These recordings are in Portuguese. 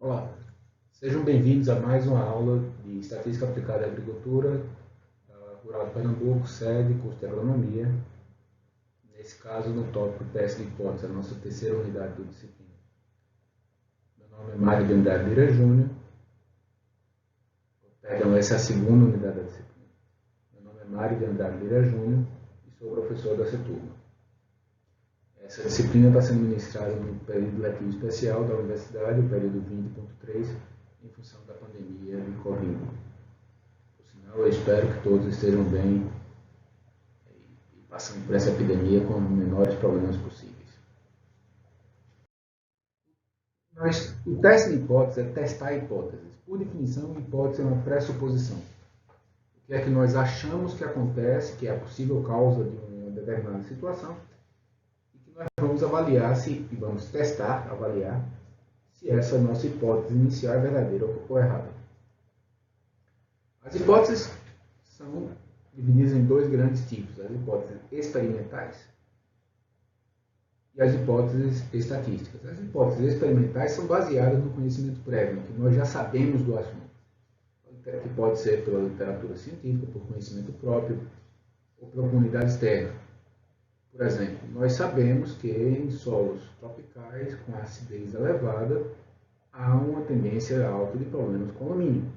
Olá, sejam bem-vindos a mais uma aula de Estatística Aplicada à Agricultura, Rural de Pernambuco, sede, curso de Agronomia. Nesse caso, no tópico teste de hipótese, a nossa terceira unidade da disciplina. Meu nome é Mário de Andrade Lira Júnior. Perdão, essa é a segunda unidade da disciplina. Meu nome é Mário de Andrade Lira Júnior e sou professor dessa turma. Essa disciplina está sendo ministrada no período letivo especial da universidade, o período 20.3, em função da pandemia de Covid. Por sinal, eu espero que todos estejam bem e passando por essa epidemia com os menores problemas possíveis. O teste de hipótese é testar hipóteses. Por definição, hipótese é uma pressuposição. O que é que nós achamos que acontece, que é a possível causa de uma determinada situação, nós vamos avaliar e vamos testar, avaliar se essa nossa hipótese inicial é verdadeira ou errada. As hipóteses são divididas em dois grandes tipos: as hipóteses experimentais e as hipóteses estatísticas. As hipóteses experimentais são baseadas no conhecimento prévio, que nós já sabemos do assunto, que pode ser pela literatura científica, por conhecimento próprio ou pela comunidade externa. Por exemplo, nós sabemos que em solos tropicais com acidez elevada há uma tendência alta de problemas com alumínio.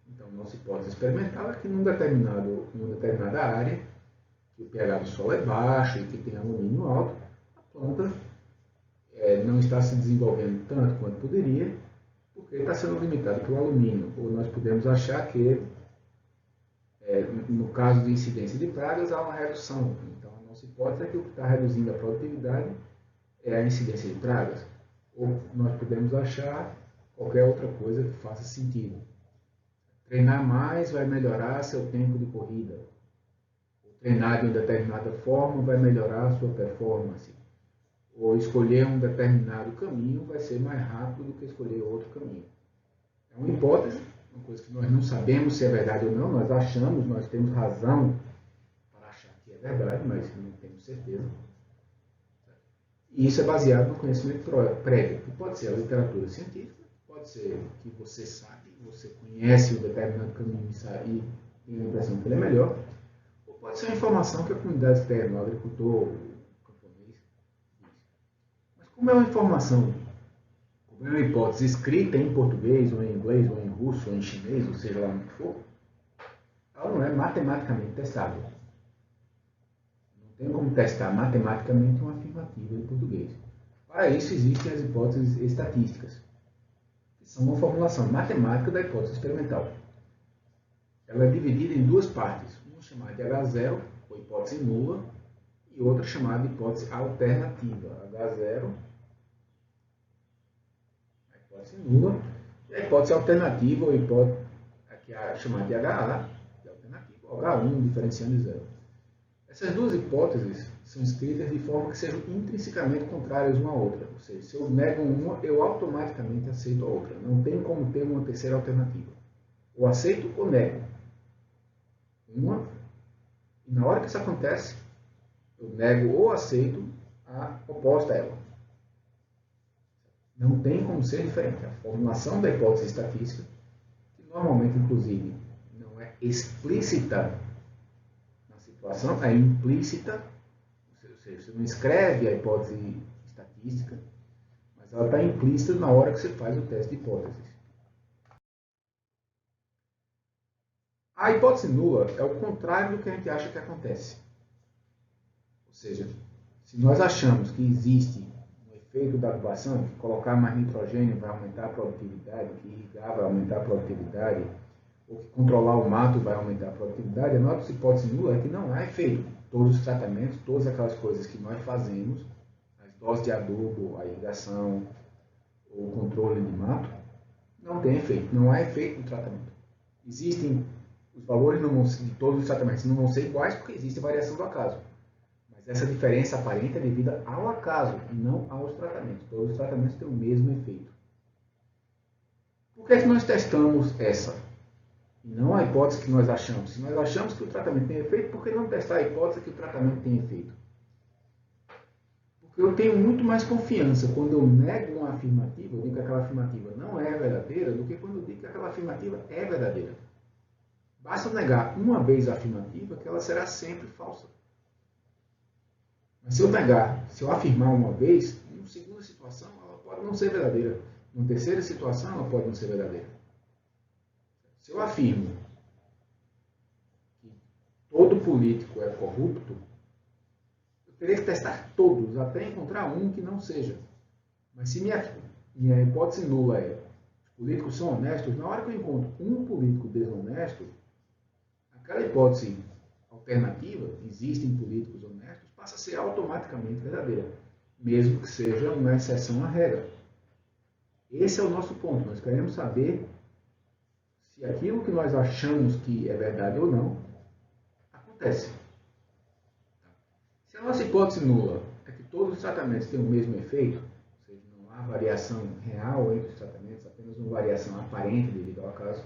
Então, nossa hipótese experimental é que numa determinada área, que o pH do solo é baixo e que tem alumínio alto, a planta não está se desenvolvendo tanto quanto poderia, porque está sendo limitado pelo alumínio. Ou nós podemos achar que, no caso de incidência de pragas, há uma redução. Então, nossa hipótese é que o que está reduzindo a produtividade é a incidência de pragas. Ou nós podemos achar qualquer outra coisa que faça sentido. Treinar mais vai melhorar seu tempo de corrida. Ou treinar de uma determinada forma vai melhorar a sua performance. Ou escolher um determinado caminho vai ser mais rápido do que escolher outro caminho. É uma hipótese, uma coisa que nós não sabemos se é verdade ou não, nós achamos, nós temos razão para achar que é verdade, mas não temos certeza. E isso é baseado no conhecimento prévio, que pode ser a literatura científica, pode ser que você sabe, você conhece um determinado caminho e tem a impressão que ele é melhor, ou pode ser uma informação que a comunidade externa, o agricultor, o camponês, diz. Mas como é uma informação, como é uma hipótese escrita em português, ou em inglês, ou em russo, ou em chinês, ou seja lá no que for, ela não é matematicamente testável. Tem como testar matematicamente uma afirmativa em português. Para isso, existem as hipóteses estatísticas, que são uma formulação matemática da hipótese experimental. Ela é dividida em duas partes, uma chamada de H0, ou hipótese nula, e outra chamada de hipótese alternativa, H0, a hipótese nula, e a hipótese alternativa, ou hipótese que é chamada de HA, de alternativa, ou H1, diferenciando de zero. Essas duas hipóteses são escritas de forma que sejam intrinsecamente contrárias uma à outra. Ou seja, se eu nego uma, eu automaticamente aceito a outra. Não tem como ter uma terceira alternativa. Ou aceito ou nego uma, e na hora que isso acontece, eu nego ou aceito a oposta a ela. Não tem como ser diferente. A formulação da hipótese estatística, que normalmente, inclusive, não é explícita situação, é implícita, ou seja, você não escreve a hipótese estatística, mas ela está implícita na hora que você faz o teste de hipóteses. A hipótese nula é o contrário do que a gente acha que acontece. Ou seja, se nós achamos que existe um efeito da adubação, que colocar mais nitrogênio vai aumentar a produtividade, que irrigar vai aumentar a produtividade, ou que controlar o mato vai aumentar a produtividade, a nossa hipótese nula é que não há efeito. Todos os tratamentos, todas aquelas coisas que nós fazemos, as doses de adubo, a irrigação, ou o controle de mato, não tem efeito. Não há efeito no tratamento. Existem os valores de todos os tratamentos não vão ser iguais porque existe variação do acaso. Mas essa diferença aparente é devida ao acaso e não aos tratamentos. Todos os tratamentos têm o mesmo efeito. Por que nós testamos essa? E não a hipótese que nós achamos. Se nós achamos que o tratamento tem efeito, por que não testar a hipótese que o tratamento tem efeito? Porque Eu tenho muito mais confiança quando eu nego uma afirmativa, eu digo que aquela afirmativa não é verdadeira, do que quando eu digo que aquela afirmativa é verdadeira. Basta negar uma vez a afirmativa que ela será sempre falsa. Mas se eu negar, se eu afirmar uma vez, em uma segunda situação ela pode não ser verdadeira. Numa terceira situação ela pode não ser verdadeira. Se eu afirmo que todo político é corrupto, eu teria que testar todos, até encontrar um que não seja. Mas se minha hipótese nula é os políticos são honestos, na hora que eu encontro um político desonesto, aquela hipótese alternativa, existem políticos honestos, passa a ser automaticamente verdadeira, mesmo que seja uma exceção à regra. Esse é o nosso ponto. Nós queremos saber se aquilo que nós achamos que é verdade ou não, acontece. Se a nossa hipótese nula é que todos os tratamentos têm o mesmo efeito, ou seja, não há variação real entre os tratamentos, apenas uma variação aparente devido ao acaso,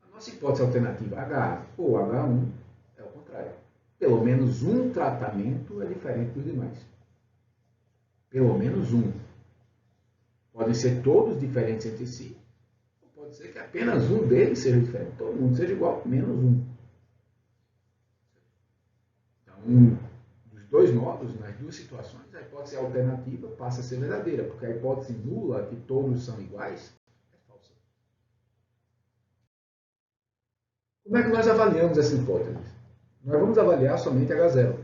a nossa hipótese alternativa H ou H1 é o contrário. Pelo menos um tratamento é diferente dos demais. Pelo menos um. Podem ser todos diferentes entre si, ou pode ser que apenas um deles seja diferente. Todo mundo seja igual, menos um. Então, dos dois modos, nas duas situações, a hipótese alternativa passa a ser verdadeira, porque a hipótese nula, que todos são iguais, é falsa. Como é que nós avaliamos essa hipótese? Nós vamos avaliar somente H0.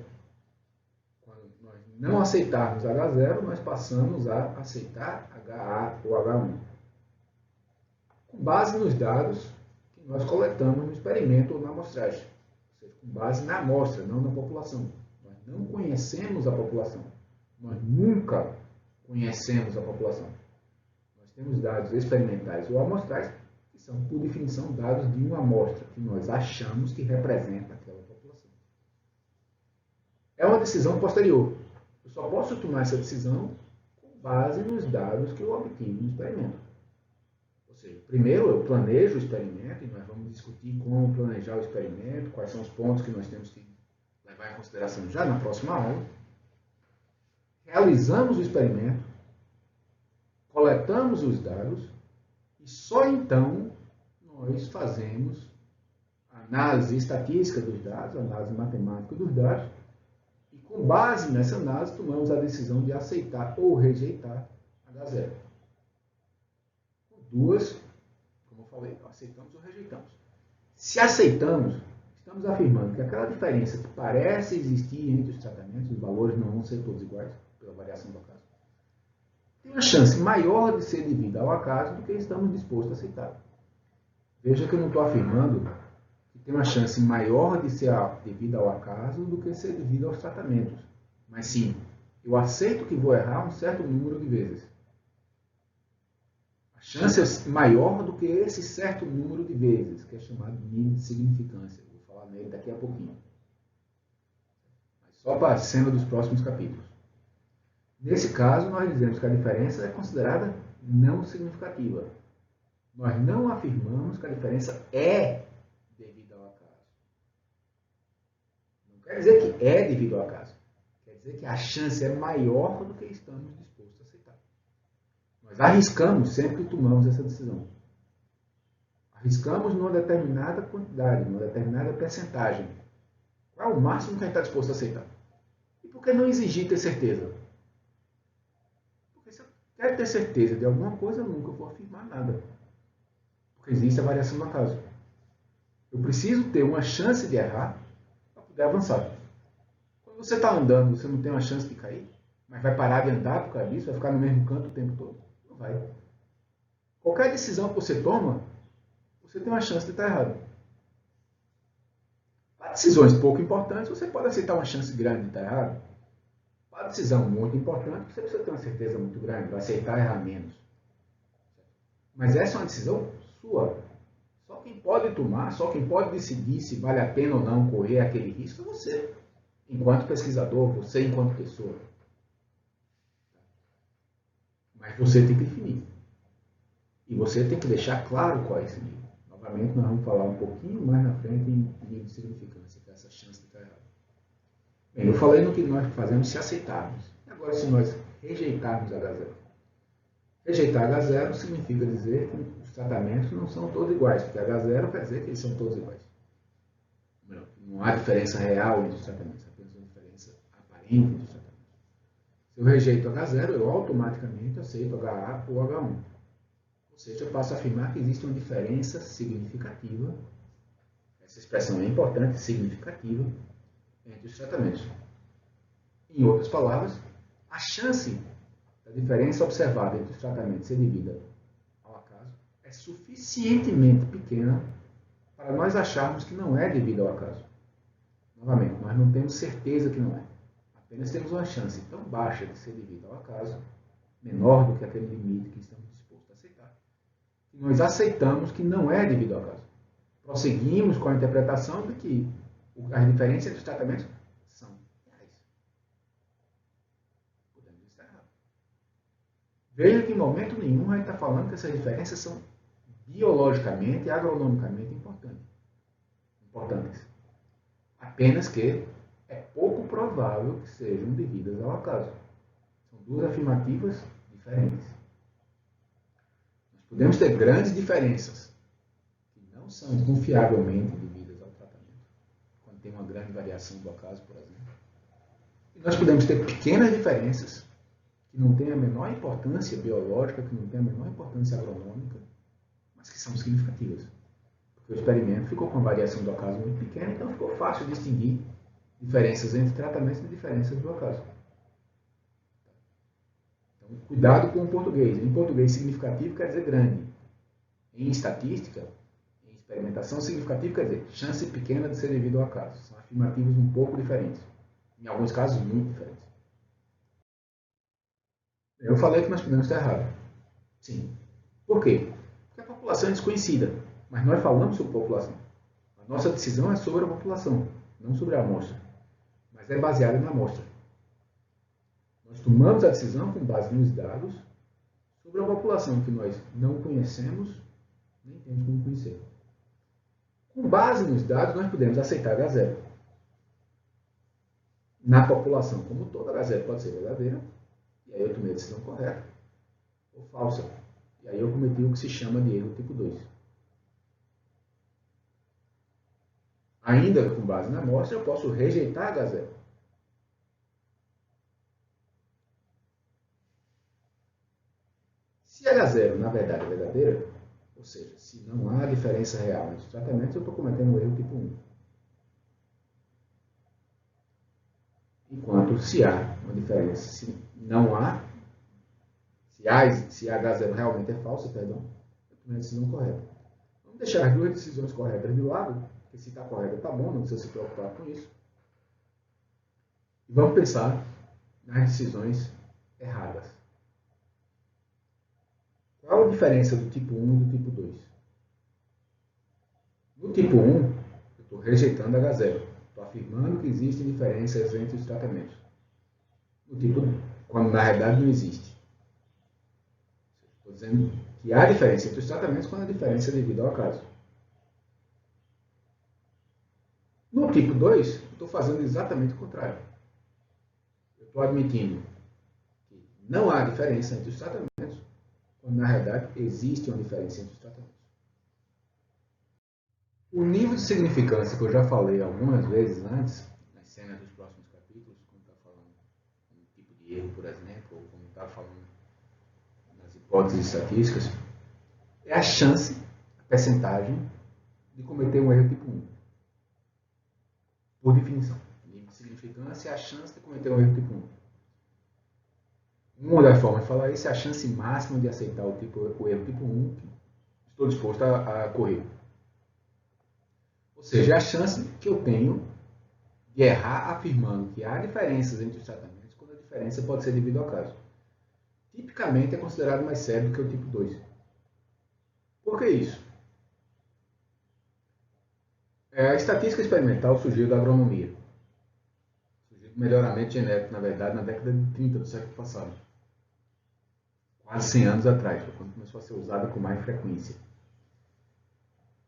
Quando nós não aceitarmos H0, nós passamos a aceitar HA ou H1. Com base nos dados que nós coletamos no experimento ou na amostragem. Ou seja, com base na amostra, não na população. Nós não conhecemos a população. Nós nunca conhecemos a população. Nós temos dados experimentais ou amostrais, que são, por definição, dados de uma amostra, que nós achamos que representa aquela população. É uma decisão posterior. Eu só posso tomar essa decisão com base nos dados que eu obtive no experimento. Ou seja, primeiro eu planejo o experimento, e nós vamos discutir como planejar o experimento, quais são os pontos que nós temos que levar em consideração já na próxima aula. Realizamos o experimento, coletamos os dados, e só então nós fazemos a análise estatística dos dados, a análise matemática dos dados, e com base nessa análise tomamos a decisão de aceitar ou rejeitar H0. Duas, como eu falei, aceitamos ou rejeitamos. Se aceitamos, estamos afirmando que aquela diferença que parece existir entre os tratamentos, os valores não vão ser todos iguais, pela variação do acaso, tem uma chance maior de ser devida ao acaso do que estamos dispostos a aceitar. Veja que eu não estou afirmando que tem uma chance maior de ser devida ao acaso do que ser devida aos tratamentos. Mas sim, eu aceito que vou errar um certo número de vezes. A chance é maior do que esse certo número de vezes, que é chamado de nível de significância. Vou falar nele daqui a pouquinho. Mas só para a cena dos próximos capítulos. Nesse caso, nós dizemos que a diferença é considerada não significativa. Nós não afirmamos que a diferença é devido ao acaso. Não quer dizer que é devido ao acaso. Quer dizer que a chance é maior do que estamos dispostos a aceitar. Nós arriscamos sempre que tomamos essa decisão. Arriscamos numa determinada quantidade, numa determinada percentagem. Qual é o máximo que a gente está disposto a aceitar? E por que não exigir ter certeza? Porque se eu quero ter certeza de alguma coisa, eu nunca vou afirmar nada. Porque existe a variação do acaso. Eu preciso ter uma chance de errar para poder avançar. Quando você está andando, você não tem uma chance de cair, mas vai parar de andar por causa disso, vai ficar no mesmo canto o tempo todo? Não vai. Qualquer decisão que você toma, você tem uma chance de estar errado. Para decisões pouco importantes, você pode aceitar uma chance grande de estar errado. Para decisão muito importante, você precisa ter uma certeza muito grande, vai aceitar errar menos. Mas essa é uma decisão sua. Só quem pode tomar, só quem pode decidir se vale a pena ou não correr aquele risco é você. Enquanto pesquisador, você enquanto pessoa. Mas você tem que definir. E você tem que deixar claro qual é esse nível. Novamente, nós vamos falar um pouquinho mais na frente em nível de significância, que é essa chance de estar errado. Bem, eu falei no que nós fazemos se aceitarmos. Agora, se nós rejeitarmos H0, rejeitar H0 significa dizer que os tratamentos não são todos iguais, porque H0 quer dizer que eles são todos iguais. Não há diferença real entre os tratamentos, apenas uma diferença aparente entre os tratamentos. Se eu rejeito H0, eu automaticamente aceito HA ou H1. Ou seja, eu passo a afirmar que existe uma diferença significativa, essa expressão é importante, significativa, entre os tratamentos. Em outras palavras, a chance da diferença observada entre os tratamentos ser devida ao acaso é suficientemente pequena para nós acharmos que não é devido ao acaso. Novamente, nós não temos certeza que não é. Apenas temos uma chance tão baixa de ser devido ao acaso, menor do que aquele limite que estamos dispostos a aceitar, que nós aceitamos que não é devido ao acaso. Prosseguimos com a interpretação de que as diferenças entre os tratamentos são reais. Podemos estar errados. Veja que em momento nenhum a gente está falando que essas diferenças são biologicamente e agronomicamente importantes. Apenas que é pouco provável que sejam devidas ao acaso. São duas afirmativas diferentes. Nós podemos ter grandes diferenças que não são confiavelmente devidas ao tratamento, quando tem uma grande variação do acaso, por exemplo. E nós podemos ter pequenas diferenças que não têm a menor importância biológica, que não têm a menor importância agronômica, mas que são significativas. Porque o experimento ficou com uma variação do acaso muito pequena, então ficou fácil distinguir diferenças entre tratamentos e diferenças do acaso. Então, cuidado com o português. Em português, significativo quer dizer grande. Em estatística, em experimentação, significativo quer dizer chance pequena de ser devido ao acaso. São afirmativos um pouco diferentes. Em alguns casos, muito diferentes. Eu falei que nós podemos estar errados. Sim. Por quê? Porque a população é desconhecida. Mas nós falamos sobre população. A nossa decisão é sobre a população, não sobre a amostra. Mas é baseada na amostra. Nós tomamos a decisão com base nos dados sobre a população que nós não conhecemos, nem temos como conhecer. Com base nos dados, nós podemos aceitar H0. Na população como toda, H0 pode ser verdadeira, e aí eu tomei a decisão correta, ou falsa. E aí eu cometi o que se chama de erro tipo 2. Ainda com base na amostra, eu posso rejeitar H0. Se H0, na verdade, é verdadeira, ou seja, se não há diferença real entre os tratamentos, eu estou cometendo um erro tipo 1. Enquanto se há uma diferença, se não há, se H0 realmente é falso, perdão, eu tomei a decisão correta. Vamos deixar as duas decisões corretas de lado, porque se está correta está bom, não precisa se preocupar com isso. E vamos pensar nas decisões erradas. Qual a diferença do tipo 1 e do tipo 2? No tipo 1, eu estou rejeitando H0. Estou afirmando que existem diferenças entre os tratamentos. No tipo 2, quando na realidade não existe. Estou dizendo que há diferença entre os tratamentos quando a diferença é devido ao acaso. No tipo 2, eu estou fazendo exatamente o contrário. Eu estou admitindo que não há diferença entre os tratamentos, quando na realidade existe uma diferença entre os tratamentos. O nível de significância que eu já falei algumas vezes antes, nas cenas dos próximos capítulos, quando está falando de um tipo de erro, por exemplo, ou quando está falando nas hipóteses estatísticas, é a chance, a percentagem de cometer um erro tipo 1. Por definição. O nível de significância é a chance de cometer um erro tipo 1. Uma das formas de falar isso é a chance máxima de aceitar o erro tipo 1 que estou disposto a correr. Ou seja, é a chance que eu tenho de errar afirmando que há diferenças entre os tratamentos quando a diferença pode ser devido ao acaso. Tipicamente é considerado mais sério do que o tipo 2. Por que isso? A estatística experimental surgiu da agronomia. Surgiu do melhoramento genético, na verdade, na década de 30 do século passado. Quase 100 anos atrás, foi quando começou a ser usada com mais frequência.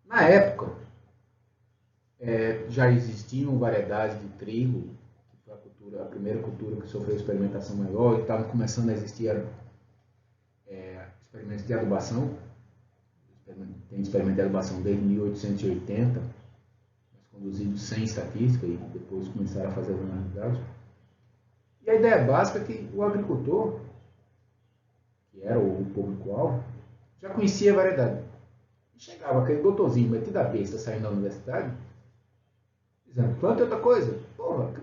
Na época, já existiam variedades de trigo, que foi a cultura a primeira cultura que sofreu experimentação maior, e estavam começando a existir experimentos de adubação. Tem experimento de adubação desde 1880, mas conduzidos sem estatística, e depois começaram a fazer as análises de dados. E a ideia básica é que o agricultor, que era o público-alvo, já conhecia a variedade. E chegava aquele doutorzinho metido a besta saindo da universidade, dizendo, planta outra coisa. Porra,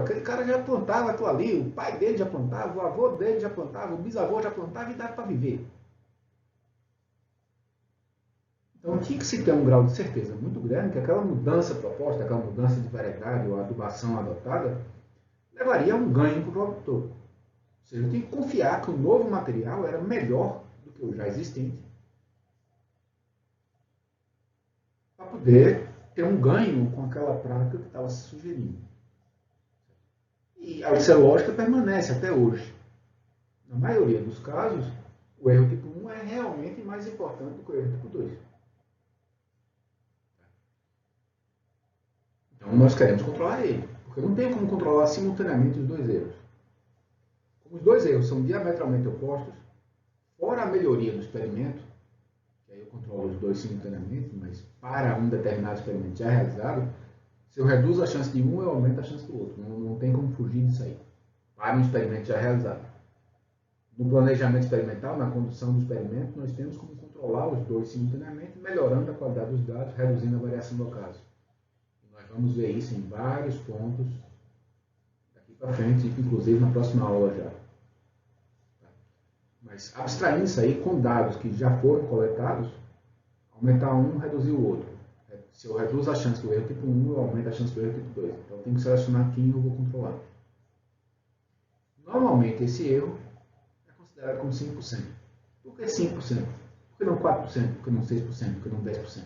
aquele cara já plantava aquilo ali, o pai dele já plantava, o avô dele já plantava, o bisavô já plantava e dava para viver. Então tinha que se ter um grau de certeza muito grande que aquela mudança proposta, aquela mudança de variedade ou adubação adotada, levaria a um ganho para o produtor. Ou seja, eu tinha que confiar que o novo material era melhor do que o já existente, para poder ter um ganho com aquela prática que estava se sugerindo. E a lógica permanece até hoje. Na maioria dos casos, o erro tipo 1 é realmente mais importante do que o erro tipo 2. Então nós queremos controlar ele, porque não tem como controlar simultaneamente os dois erros. Como os dois erros são diametralmente opostos, fora a melhoria do experimento, que aí eu controlo os dois simultaneamente, mas para um determinado experimento já realizado, se eu reduzo a chance de um, eu aumento a chance do outro. Não tem como fugir disso aí. Para um experimento já realizado. No planejamento experimental, na condução do experimento, nós temos como controlar os dois simultaneamente, melhorando a qualidade dos dados, reduzindo a variação do caso. E nós vamos ver isso em vários pontos daqui para frente, inclusive na próxima aula já. Mas abstraindo isso aí com dados que já foram coletados, aumentar um, reduzir o outro. Se eu reduzo a chance do erro tipo 1, eu aumento a chance do erro tipo 2. Então eu tenho que selecionar quem eu vou controlar. Normalmente esse erro é considerado como 5%. Por que 5%? Por que não 4%? Por que não 6%? Por que não 10%?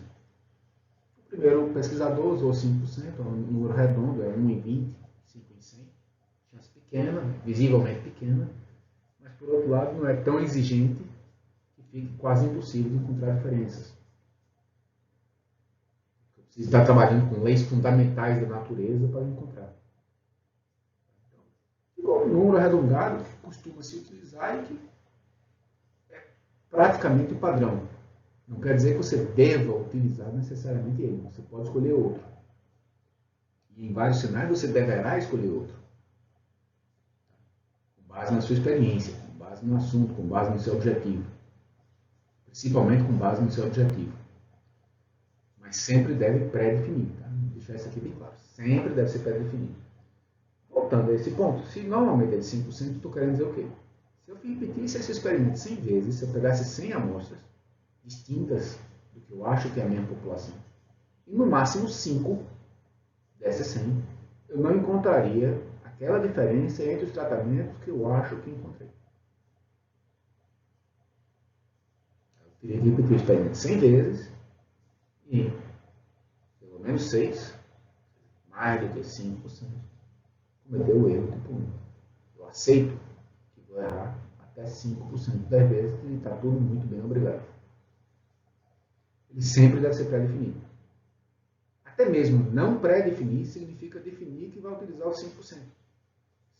O primeiro pesquisador usou 5%, um número redondo, é 1 em 20, 5 em 100. Chance pequena, visivelmente pequena, mas por outro lado não é tão exigente que fique quase impossível de encontrar diferenças. Você está trabalhando com leis fundamentais da natureza para encontrar. Igual o número arredondado que costuma se utilizar e que é praticamente o padrão. Não quer dizer que você deva utilizar necessariamente ele. Você pode escolher outro. E em vários cenários você deverá escolher outro. Com base na sua experiência, com base no assunto, com base no seu objetivo. Principalmente com base no seu objetivo. Mas sempre deve pré-definir. Tá? Vou deixar isso aqui bem claro. Sempre deve ser pré-definido. Voltando a esse ponto, se normalmente é de 5%, estou querendo dizer o quê? Se eu repetisse esse experimento 100 vezes, se eu pegasse 100 amostras distintas do que eu acho que é a minha população, e no máximo 5 dessas 100, eu não encontraria aquela diferença entre os tratamentos que eu acho que encontrei. Eu teria que repetir o experimento 100 vezes e pelo menos 6, mais do que 5%, cometeu o erro tipo 1. Eu aceito que vou errar até 5% das vezes e está tudo muito bem, obrigado. Ele sempre deve ser pré-definido. Até mesmo não pré-definir significa definir que vai utilizar os 5%.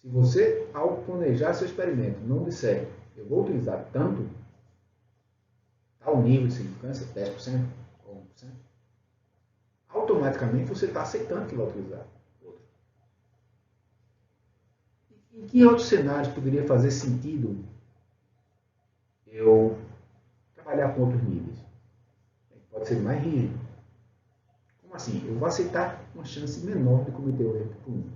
Se você, ao planejar seu experimento, não disser eu vou utilizar tanto, tal nível de significância, 10% ou 1%, automaticamente você está aceitando que vai utilizar outro. Em que outros cenários poderia fazer sentido eu trabalhar com outros níveis? Pode ser mais rígido. Como assim? Eu vou aceitar uma chance menor de cometer o erro tipo 1.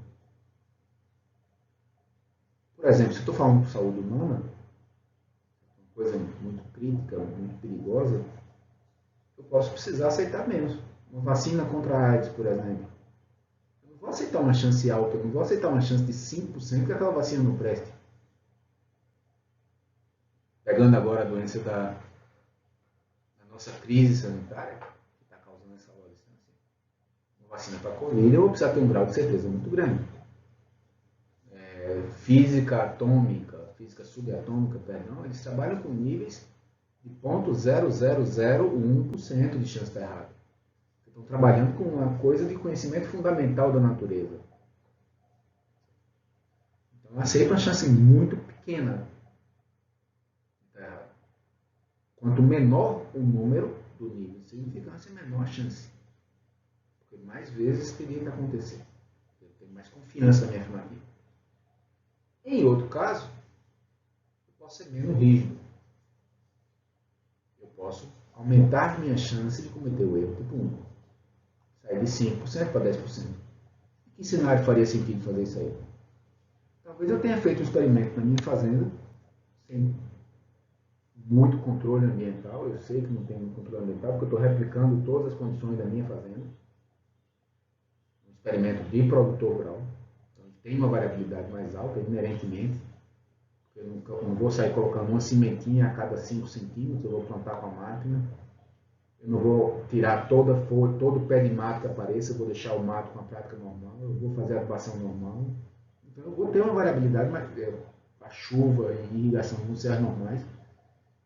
Por exemplo, se eu estou falando de saúde humana, uma coisa muito crítica, muito perigosa, eu posso precisar aceitar menos. Uma vacina contra a AIDS, por exemplo. Eu não vou aceitar uma chance alta, eu não vou aceitar uma chance de 5% que aquela vacina não preste. Pegando agora a doença da nossa crise sanitária, que está causando essa hora, uma vacina para a Covid, eu vou precisar ter um grau de certeza muito grande. Física atômica, física subatômica, perdão, eles trabalham com níveis de 0,0001% de chance de estar errado. Estão trabalhando com uma coisa de conhecimento fundamental da natureza. Então, aceito uma chance muito pequena. Quanto menor o número do nível de significância, menor a chance. Porque mais vezes teria que acontecer. Eu tenho mais confiança na minha afirmativa. Em outro caso, eu posso ser menos rígido. Eu posso aumentar minha chance de cometer o erro tipo 1. Sair de 5% para 10%. Em que cenário faria sentido fazer isso aí? Talvez eu tenha feito um experimento na minha fazenda, sem muito controle ambiental. Eu sei que não tem muito controle ambiental, porque eu estou replicando todas as condições da minha fazenda. Um experimento de produtor rural. Então, tem uma variabilidade mais alta, inerentemente. Eu não vou sair colocando uma sementinha a cada 5 centímetros, eu vou plantar com a máquina. Eu não vou tirar toda a folha, todo o pé de mato que apareça, eu vou deixar o mato com a prática normal, eu vou fazer a adubação normal. Então eu vou ter uma variabilidade, a chuva e irrigação vão ser as normais.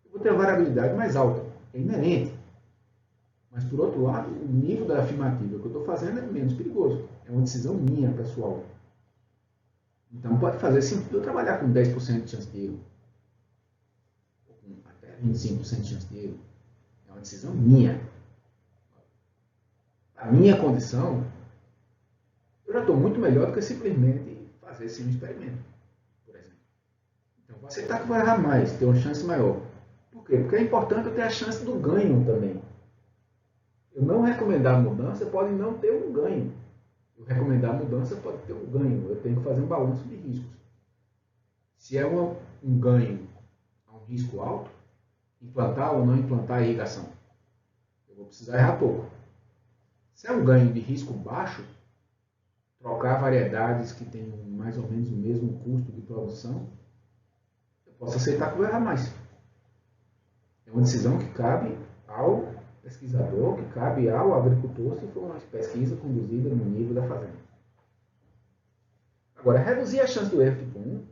Eu vou ter uma variabilidade mais alta, é inerente. Mas por outro lado, o nível da afirmativa que eu estou fazendo é menos perigoso. É uma decisão minha, pessoal. Então pode fazer sentido eu trabalhar com 10% de chance de erro. Ou com até 25% de chance de erro. É uma decisão minha. A minha condição, eu já estou muito melhor do que simplesmente fazer esse experimento, por exemplo. Então vou aceitar que vai errar mais, ter uma chance maior. Por quê? Porque é importante eu ter a chance do ganho também. Eu não recomendar a mudança pode não ter um ganho. Eu recomendar a mudança pode ter um ganho. Eu tenho que fazer um balanço de riscos. Se é um ganho a um risco alto, implantar ou não implantar a irrigação, eu vou precisar errar pouco. Se é um ganho de risco baixo, trocar variedades que têm mais ou menos o mesmo custo de produção, eu posso aceitar que eu vou errar mais. É uma decisão que cabe ao pesquisador, que cabe ao agricultor, se for uma pesquisa conduzida no nível da fazenda. Agora, reduzir a chance do erro tipo 1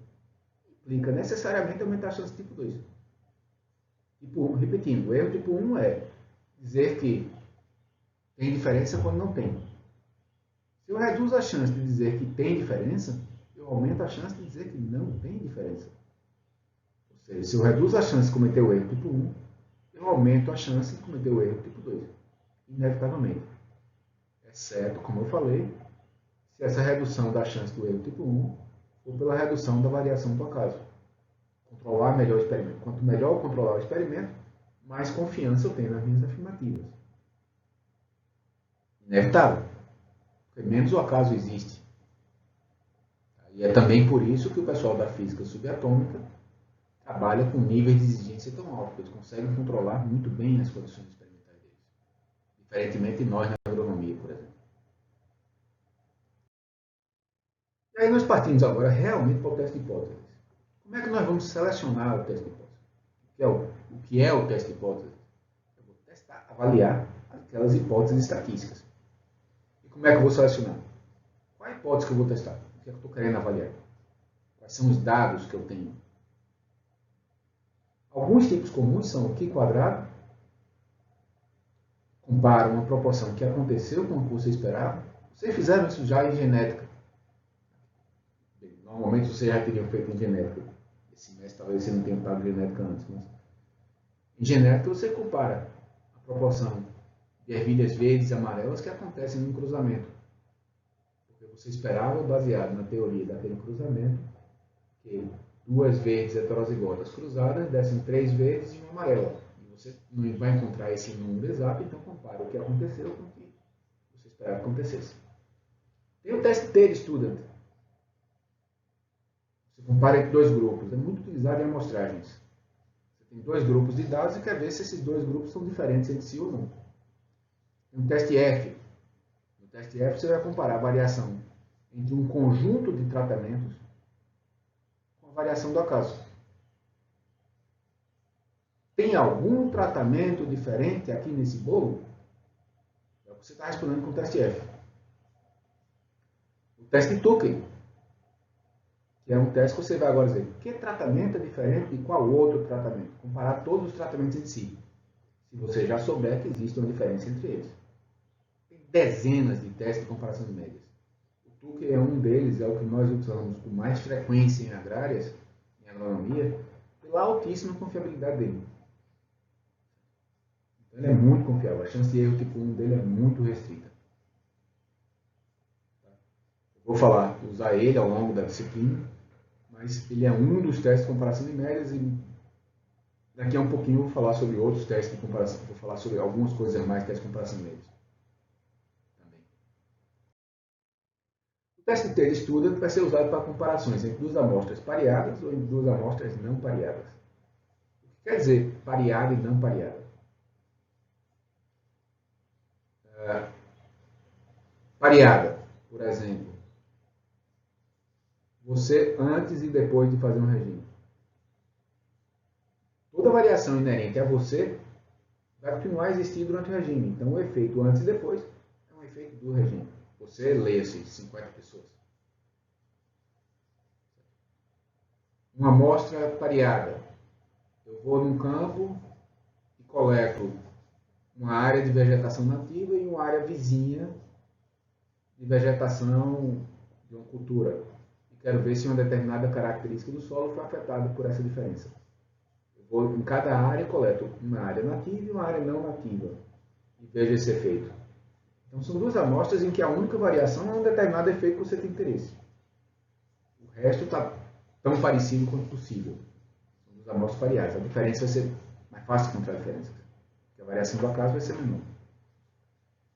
implica necessariamente aumentar a chance do tipo 2. Tipo, repetindo, o erro tipo 1 é dizer que tem diferença quando não tem. Se eu reduzo a chance de dizer que tem diferença, eu aumento a chance de dizer que não tem diferença. Ou seja, se eu reduzo a chance de cometer o erro tipo 1, eu aumento a chance de cometer o erro tipo 2. Inevitavelmente. Exceto, como eu falei, se essa redução da chance do erro tipo 1 for pela redução da variação do acaso. Controlar melhor o experimento. Quanto melhor eu controlar o experimento, mais confiança eu tenho nas minhas afirmativas. Inevitável. Porque menos o acaso existe. E é também por isso que o pessoal da física subatômica trabalha com níveis de exigência tão altos, porque eles conseguem controlar muito bem as condições experimentais deles. Diferentemente de nós na agronomia, por exemplo. E aí nós partimos agora realmente para o teste de hipóteses. Como é que nós vamos selecionar o teste de hipóteses? O que é o teste de hipóteses? Eu vou testar, avaliar aquelas hipóteses estatísticas. E como é que eu vou selecionar? Qual a hipótese que eu vou testar? O que é que eu estou querendo avaliar? Quais são os dados que eu tenho? Alguns tipos comuns são o Q quadrado, compara uma proporção que aconteceu com o que você esperava. Vocês fizeram isso já em genética. Normalmente vocês já teriam feito em genética. Esse mês talvez você não tenha estado em genética antes, mas em genética você compara a proporção de ervilhas verdes e amarelas que acontecem no cruzamento. Porque você esperava, baseado na teoria daquele cruzamento, que 2 verdes heterozigotas cruzadas dessem 3 verdes e uma amarela. E você não vai encontrar esse número exato, então compara o que aconteceu com o que você esperava que acontecesse. Tem o teste Taylor-Student. Você compara entre 2 grupos. É muito utilizado em amostragens. Você tem 2 grupos de dados e quer ver se esses 2 grupos são diferentes entre si ou não. Tem o teste F. No teste F você vai comparar a variação entre um conjunto de tratamentos com a variação do acaso. Tem algum tratamento diferente aqui nesse bolo? É o que você está respondendo com o teste F. O teste Tukey, que é um teste que você vai agora dizer que tratamento é diferente de qual outro tratamento. Comparar todos os tratamentos em si. Se você já souber que existe uma diferença entre eles. Tem dezenas de testes de comparação de médias. O Tuque é um deles, é o que nós usamos com mais frequência em agrárias, em agronomia, pela altíssima confiabilidade dele. Então, ele é muito confiável. A chance de erro tipo 1 dele é muito restrita. Eu vou usar ele ao longo da disciplina, mas ele é um dos testes de comparação de médias e daqui a um pouquinho eu vou falar sobre outros testes de comparação, vou falar sobre algumas coisas a mais testes de comparação de médias. Também. O teste de Taylor-Student vai ser usado para comparações entre duas amostras pareadas ou entre duas amostras não pareadas. O que quer dizer pareada e não pareada? Pareada, por exemplo, você antes e depois de fazer um regime. Toda variação inerente a você vai continuar a existir durante o regime. Então, o efeito antes e depois é um efeito do regime. Você lê-se 50 pessoas. Uma amostra pareada. Eu vou num campo e coleto uma área de vegetação nativa e uma área vizinha de vegetação de uma cultura. E quero ver se uma determinada característica do solo foi afetada por essa diferença. Eu vou em cada área e coleto uma área nativa e uma área não nativa. E vejo esse efeito. Então, são duas amostras em que a única variação é um determinado efeito que você tem interesse. O resto está tão parecido quanto possível. São duas amostras pareadas. A diferença vai ser mais fácil de encontrar a diferença, porque a variação do acaso vai ser menor.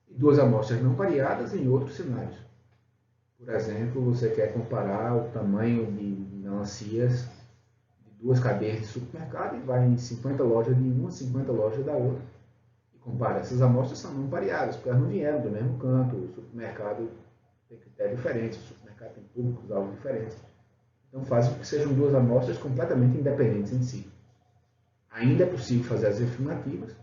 E duas amostras não pareadas em outros cenários. Por exemplo, você quer comparar o tamanho de melancias de duas cadeias de supermercado e vai em 50 lojas de uma, 50 lojas da outra. Compara, essas amostras são não pareadas, porque elas não vieram do mesmo canto, o supermercado tem critérios diferentes, o supermercado tem públicos-alvo diferentes. Então faz com que sejam duas amostras completamente independentes em si. Ainda é possível fazer as afirmativas,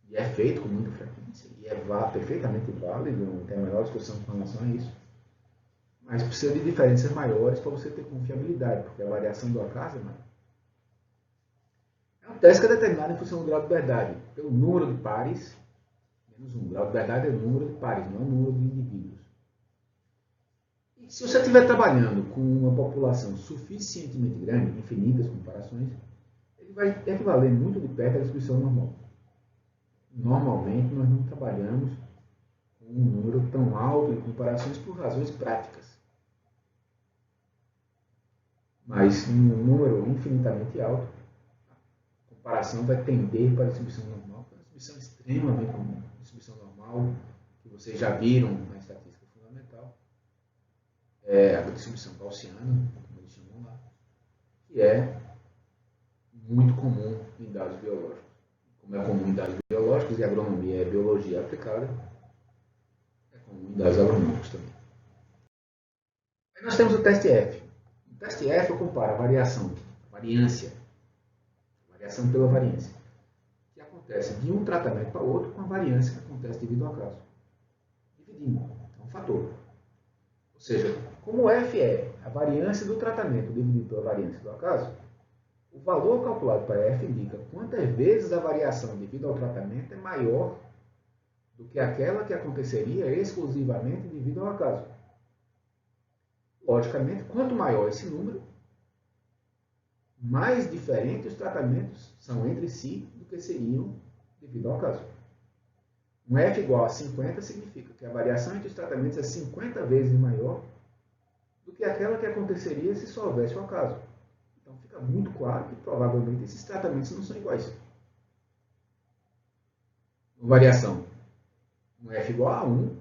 e é feito com muita frequência, e é perfeitamente válido, não tem a menor discussão com relação a isso. Mas precisa de diferenças maiores para você ter confiabilidade, porque a variação do acaso é maior. É um teste que é determinado em função do grau de verdade, pelo número de pares, menos 1. O grau de verdade é o número de pares, não é o número de indivíduos. E se você estiver trabalhando com uma população suficientemente grande, infinitas comparações, ele vai equivaler muito de perto à distribuição normal. Normalmente, nós não trabalhamos com um número tão alto de comparações por razões práticas. Mas, em um número infinitamente alto, a comparação vai tender para a distribuição normal, que é uma distribuição extremamente comum. A distribuição normal, que vocês já viram na estatística fundamental, é a distribuição gaussiana, como eles chamam lá, que é muito comum em dados biológicos. Como é comum em dados biológicos e agronomia é biologia aplicada, é comum em dados agronômicos também. Aí nós temos o teste F. O teste F eu comparo a variação, a variação pela variância, que acontece de um tratamento para outro com a variância que acontece devido ao acaso. Dividindo, é um fator. Ou seja, como o F é a variância do tratamento dividido pela variância do acaso, o valor calculado para F indica quantas vezes a variação devido ao tratamento é maior do que aquela que aconteceria exclusivamente devido ao acaso. Logicamente, quanto maior esse número, mais diferentes os tratamentos são entre si do que seriam devido ao acaso. Um F igual a 50 significa que a variação entre os tratamentos é 50 vezes maior do que aquela que aconteceria se só houvesse o acaso. Então fica muito claro que provavelmente esses tratamentos não são iguais. Uma variação, um F igual a 1,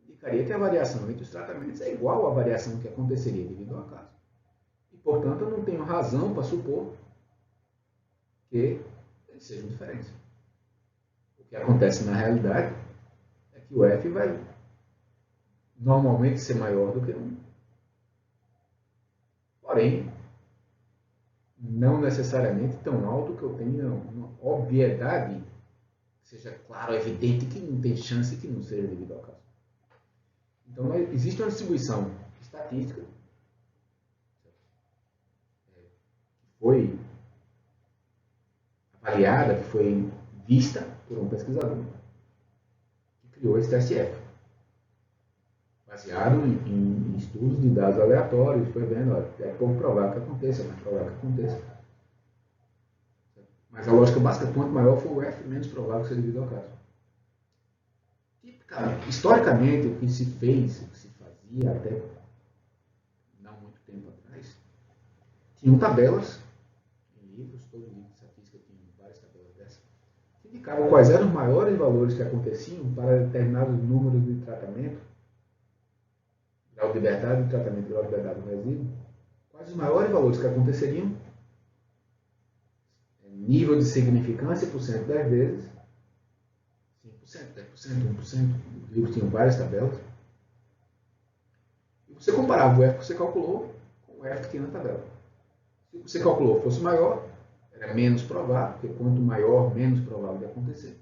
indicaria que a variação entre os tratamentos é igual à variação que aconteceria devido ao acaso. E, portanto, eu não tenho razão para supor que eles sejam diferentes. O que acontece na realidade é que o F vai normalmente ser maior do que 1. Porém, não necessariamente tão alto que eu tenha uma obviedade, que seja claro, evidente que não tem chance que não seja devido ao acaso. Então, existe uma distribuição estatística que foi avaliada, que foi vista por um pesquisador que criou esse teste F. baseado em estudos de dados aleatórios, foi vendo, olha, é pouco provável que aconteça, mas provável que aconteça. Mas a lógica básica, quanto maior for o F, menos provável que seja devido ao caso. Historicamente, o que se fez, o que se fazia até não muito tempo atrás, tinham tabelas em livros, todo livro de estatística tinha várias tabelas dessas, que indicavam quais eram os maiores valores que aconteciam para determinados números de tratamento, grau de liberdade de tratamento, grau de liberdade do resíduo, quais os maiores valores que aconteceriam, nível de significância por cento 10 vezes, 5%, 10%, 1%, os livros tinham várias tabelas, e você comparava o F que você calculou com o F que tinha na tabela. Se o que você calculou fosse maior, era menos provável, porque quanto maior, menos provável de acontecer.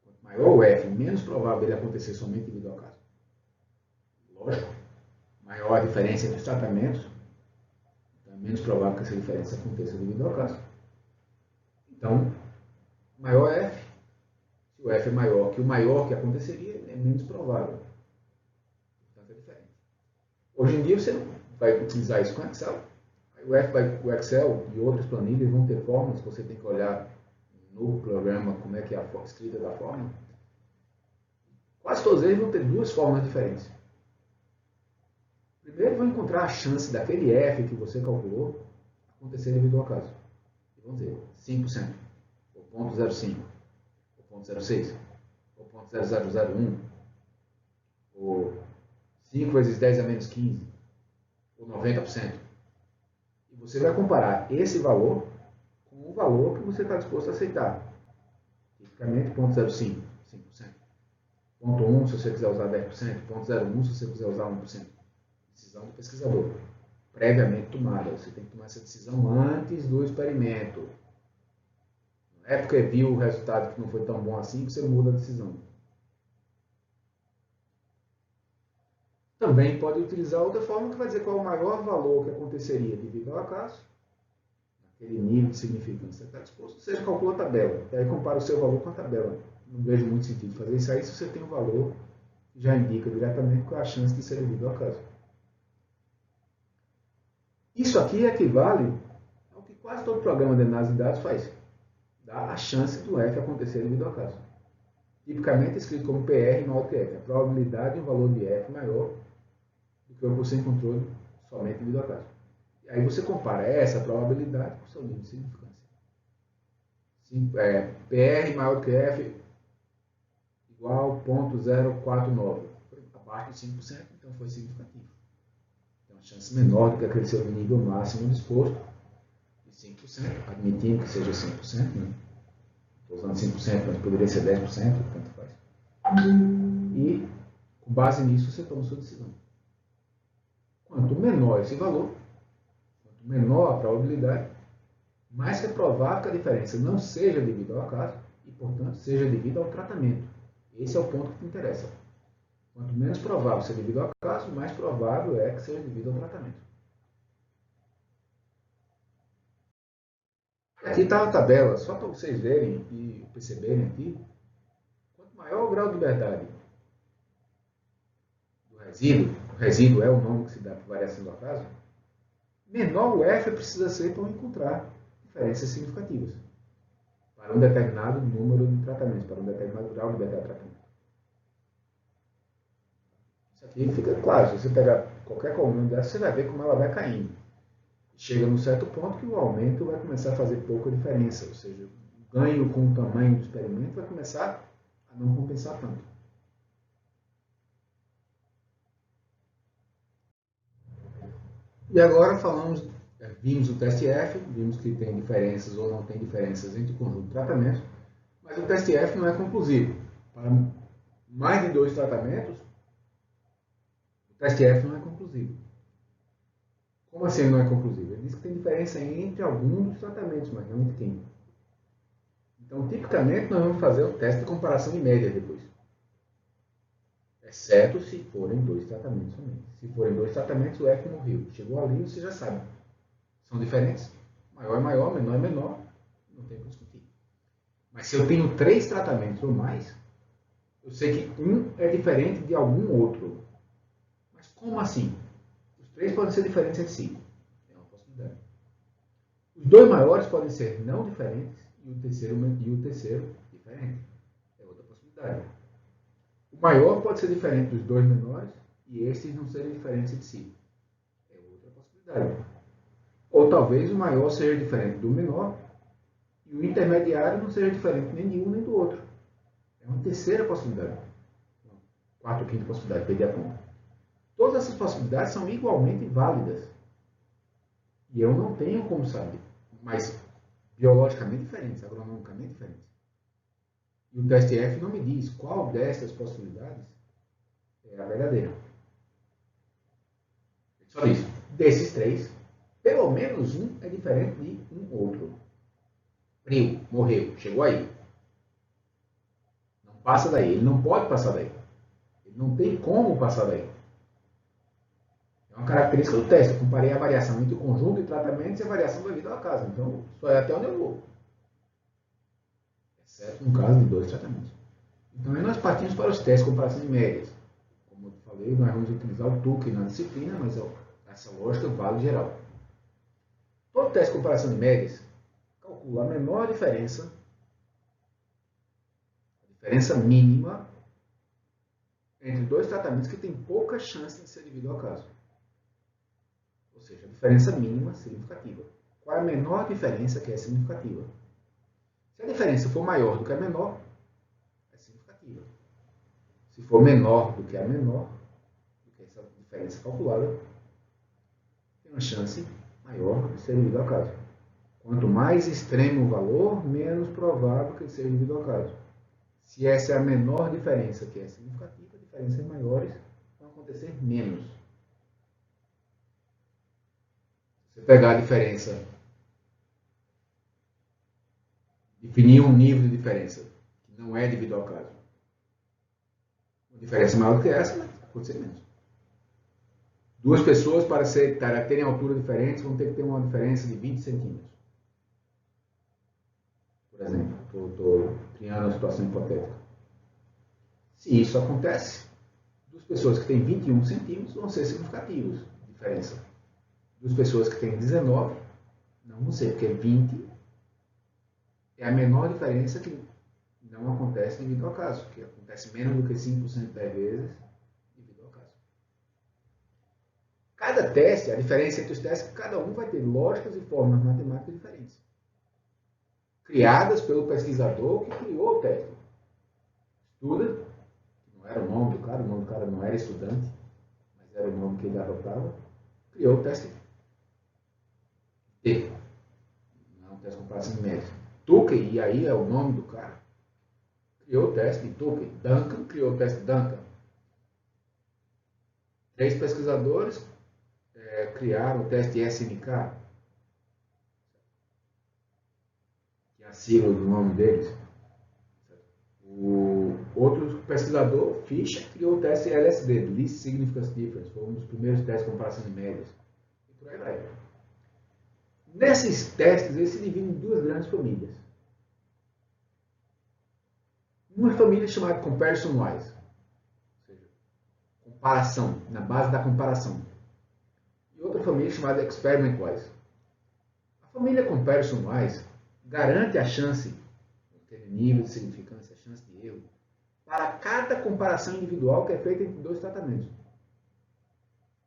Quanto maior o F, menos provável dele acontecer somente devido ao caso. Lógico, maior a diferença entre os tratamentos, então é menos provável que essa diferença aconteça devido ao caso. Então, maior F, se o F é maior que o maior que aconteceria, é menos provável. Portanto, é diferente. Hoje em dia, você não vai utilizar isso com Excel. O Excel e outras planilhas vão ter fórmulas que você tem que olhar no programa como é que é a escrita da fórmula. Quase todos eles vão ter duas fórmulas diferentes. Primeiro, vão encontrar a chance daquele F que você calculou acontecer devido ao acaso. E vão dizer 5%, ou 0,05%, ou 0,06%, ou 0,0001%, ou 5 vezes 10 a menos 15%, ou 90%. E você vai comparar esse valor com o valor que você está disposto a aceitar. Tipicamente, 0,05%, 5%. 0,1% se você quiser usar 10%, 0,01% se você quiser usar 1%. Decisão do pesquisador. Previamente tomada. Você tem que tomar essa decisão antes do experimento. Não é porque viu o resultado que não foi tão bom assim que você muda a decisão. Também pode utilizar outra forma que vai dizer qual é o maior valor que aconteceria devido ao acaso, aquele nível de significância que está disposto, você calcula a tabela, e aí compara o seu valor com a tabela. Não vejo muito sentido fazer isso aí se você tem um valor que já indica diretamente qual é a chance de ser devido ao acaso. Isso aqui equivale ao que quase todo programa de análise de dados faz. Dá a chance do F acontecer devido ao acaso. Tipicamente escrito como PR maior que F. A probabilidade de um valor de F maior do que o que você encontrou somente devido ao acaso. E aí você compara essa probabilidade com o seu nível de significância. PR maior do que F igual 0,049. Foi abaixo de 5%, então foi significativo. Tem uma chance menor do que aquele seu nível máximo disposto de 5%, admitindo que seja 100%, né? Estou usando 5%, mas poderia ser 10%, tanto faz. E, com base nisso, você toma sua decisão. Quanto menor esse valor, quanto menor a probabilidade, mais que é provável que a diferença não seja devido ao acaso e, portanto, seja devido ao tratamento. Esse é o ponto que te interessa. Quanto menos provável ser devido ao acaso, mais provável é que seja devido ao tratamento. Aqui está a tabela, só para vocês verem e perceberem aqui. Quanto maior o grau de liberdade do resíduo, o resíduo é o nome que se dá para variação do acaso, menor o F precisa ser para encontrar diferenças significativas para um determinado número de tratamentos, para um determinado grau de liberdade de tratamento. Isso aqui fica claro, se você pegar qualquer coluna dessa, você vai ver como ela vai caindo. Chega num certo ponto que o aumento vai começar a fazer pouca diferença, ou seja, o ganho com o tamanho do experimento vai começar a não compensar tanto. E agora vimos o teste F, vimos que tem diferenças ou não tem diferenças entre o conjunto de tratamentos, mas o teste F não é conclusivo. Para mais de 2 tratamentos, o teste F não é conclusivo. Como assim ele não é conclusivo? Ele diz que tem diferença entre alguns dos tratamentos, mas não entre quem. Então, tipicamente, nós vamos fazer o teste de comparação em média depois. Exceto se forem 2 tratamentos somente. Se forem 2 tratamentos, o F morreu. Chegou ali, você já sabe. São diferentes. Maior é maior, menor é menor. Não tem o que discutir. Mas se eu tenho 3 tratamentos ou mais, Eu sei que um é diferente de algum outro. Mas como assim? Os três podem ser diferentes entre si. É uma possibilidade. Os dois maiores podem ser não diferentes e o terceiro diferente. É outra possibilidade. O maior pode ser diferente dos dois menores e estes não serem diferentes entre si. É outra possibilidade. Ou talvez o maior seja diferente do menor e o intermediário não seja diferente nem de um nem do outro. É uma terceira possibilidade. Quarta ou quinta possibilidade, perdi a conta. Todas essas possibilidades são igualmente válidas. E eu não tenho como saber. Mas biologicamente diferentes, agronomicamente diferentes. E o teste F não me diz qual dessas possibilidades é a verdadeira. Ele só diz, desses três, pelo menos um é diferente de um outro. Frio, morreu, chegou aí. Não passa daí, ele não pode passar daí. Ele não tem como passar daí. É uma característica do teste. Eu comparei a variação entre o conjunto de tratamentos e a variação da vida da casa. Então, só é até onde eu vou. Exceto no caso de 2 tratamentos. Então, aí nós partimos para os testes de comparação de médias. Como eu falei, nós vamos utilizar o Tukey na disciplina, mas essa lógica vale geral. Todo teste de comparação de médias calcula a menor diferença, a diferença mínima, entre dois tratamentos que têm pouca chance de ser devido ao acaso. Ou seja, a diferença mínima significativa. Qual é a menor diferença que é significativa? Se a diferença for maior do que a menor, é significativa. Se for menor do que a menor, do que essa diferença calculada, tem uma chance maior de ser devido ao acaso. Quanto mais extremo o valor, menos provável que seja devido ao acaso. Se essa é a menor diferença que é significativa, diferenças maiores vão acontecer menos. Se você pegar a diferença, definir um nível de diferença que não é devido ao acaso, uma diferença maior do que essa vai acontecer menos. Duas pessoas, para terem altura diferentes, vão ter que ter uma diferença de 20 centímetros. Por exemplo, estou criando uma situação hipotética. Se isso acontece, duas pessoas que têm 21 centímetros vão ser significativos de diferença. Duas pessoas que têm 19 não vão ser, porque 20 é a menor diferença que não acontece devido ao acaso, que acontece menos do que 5% das vezes devido ao acaso. Cada teste, a diferença entre os testes, cada um vai ter lógicas e formas matemáticas diferentes, criadas pelo pesquisador que criou o teste. Estuda, não era o nome do cara não era estudante, mas era o nome que ele adotava, criou o teste T. Não é um teste de comparação de média. Tukey, e aí é o nome do cara, criou o teste de Tukey. Duncan criou o teste Duncan. 3 pesquisadores criaram o teste SNK, que é a sigla do nome deles. O outro pesquisador, Fischer, criou o teste LSD, Least Significance Difference, foi um dos primeiros testes de comparação de médias. E por aí vai. Nesses testes, eles se dividem em 2 grandes famílias. Uma família chamada Comparison Wise, ou seja, comparação, na base da comparação. E outra família chamada Experiment Wise. A família Comparison Wise garante a chance, aquele nível de significância, a chance de erro, para cada comparação individual que é feita entre 2 tratamentos.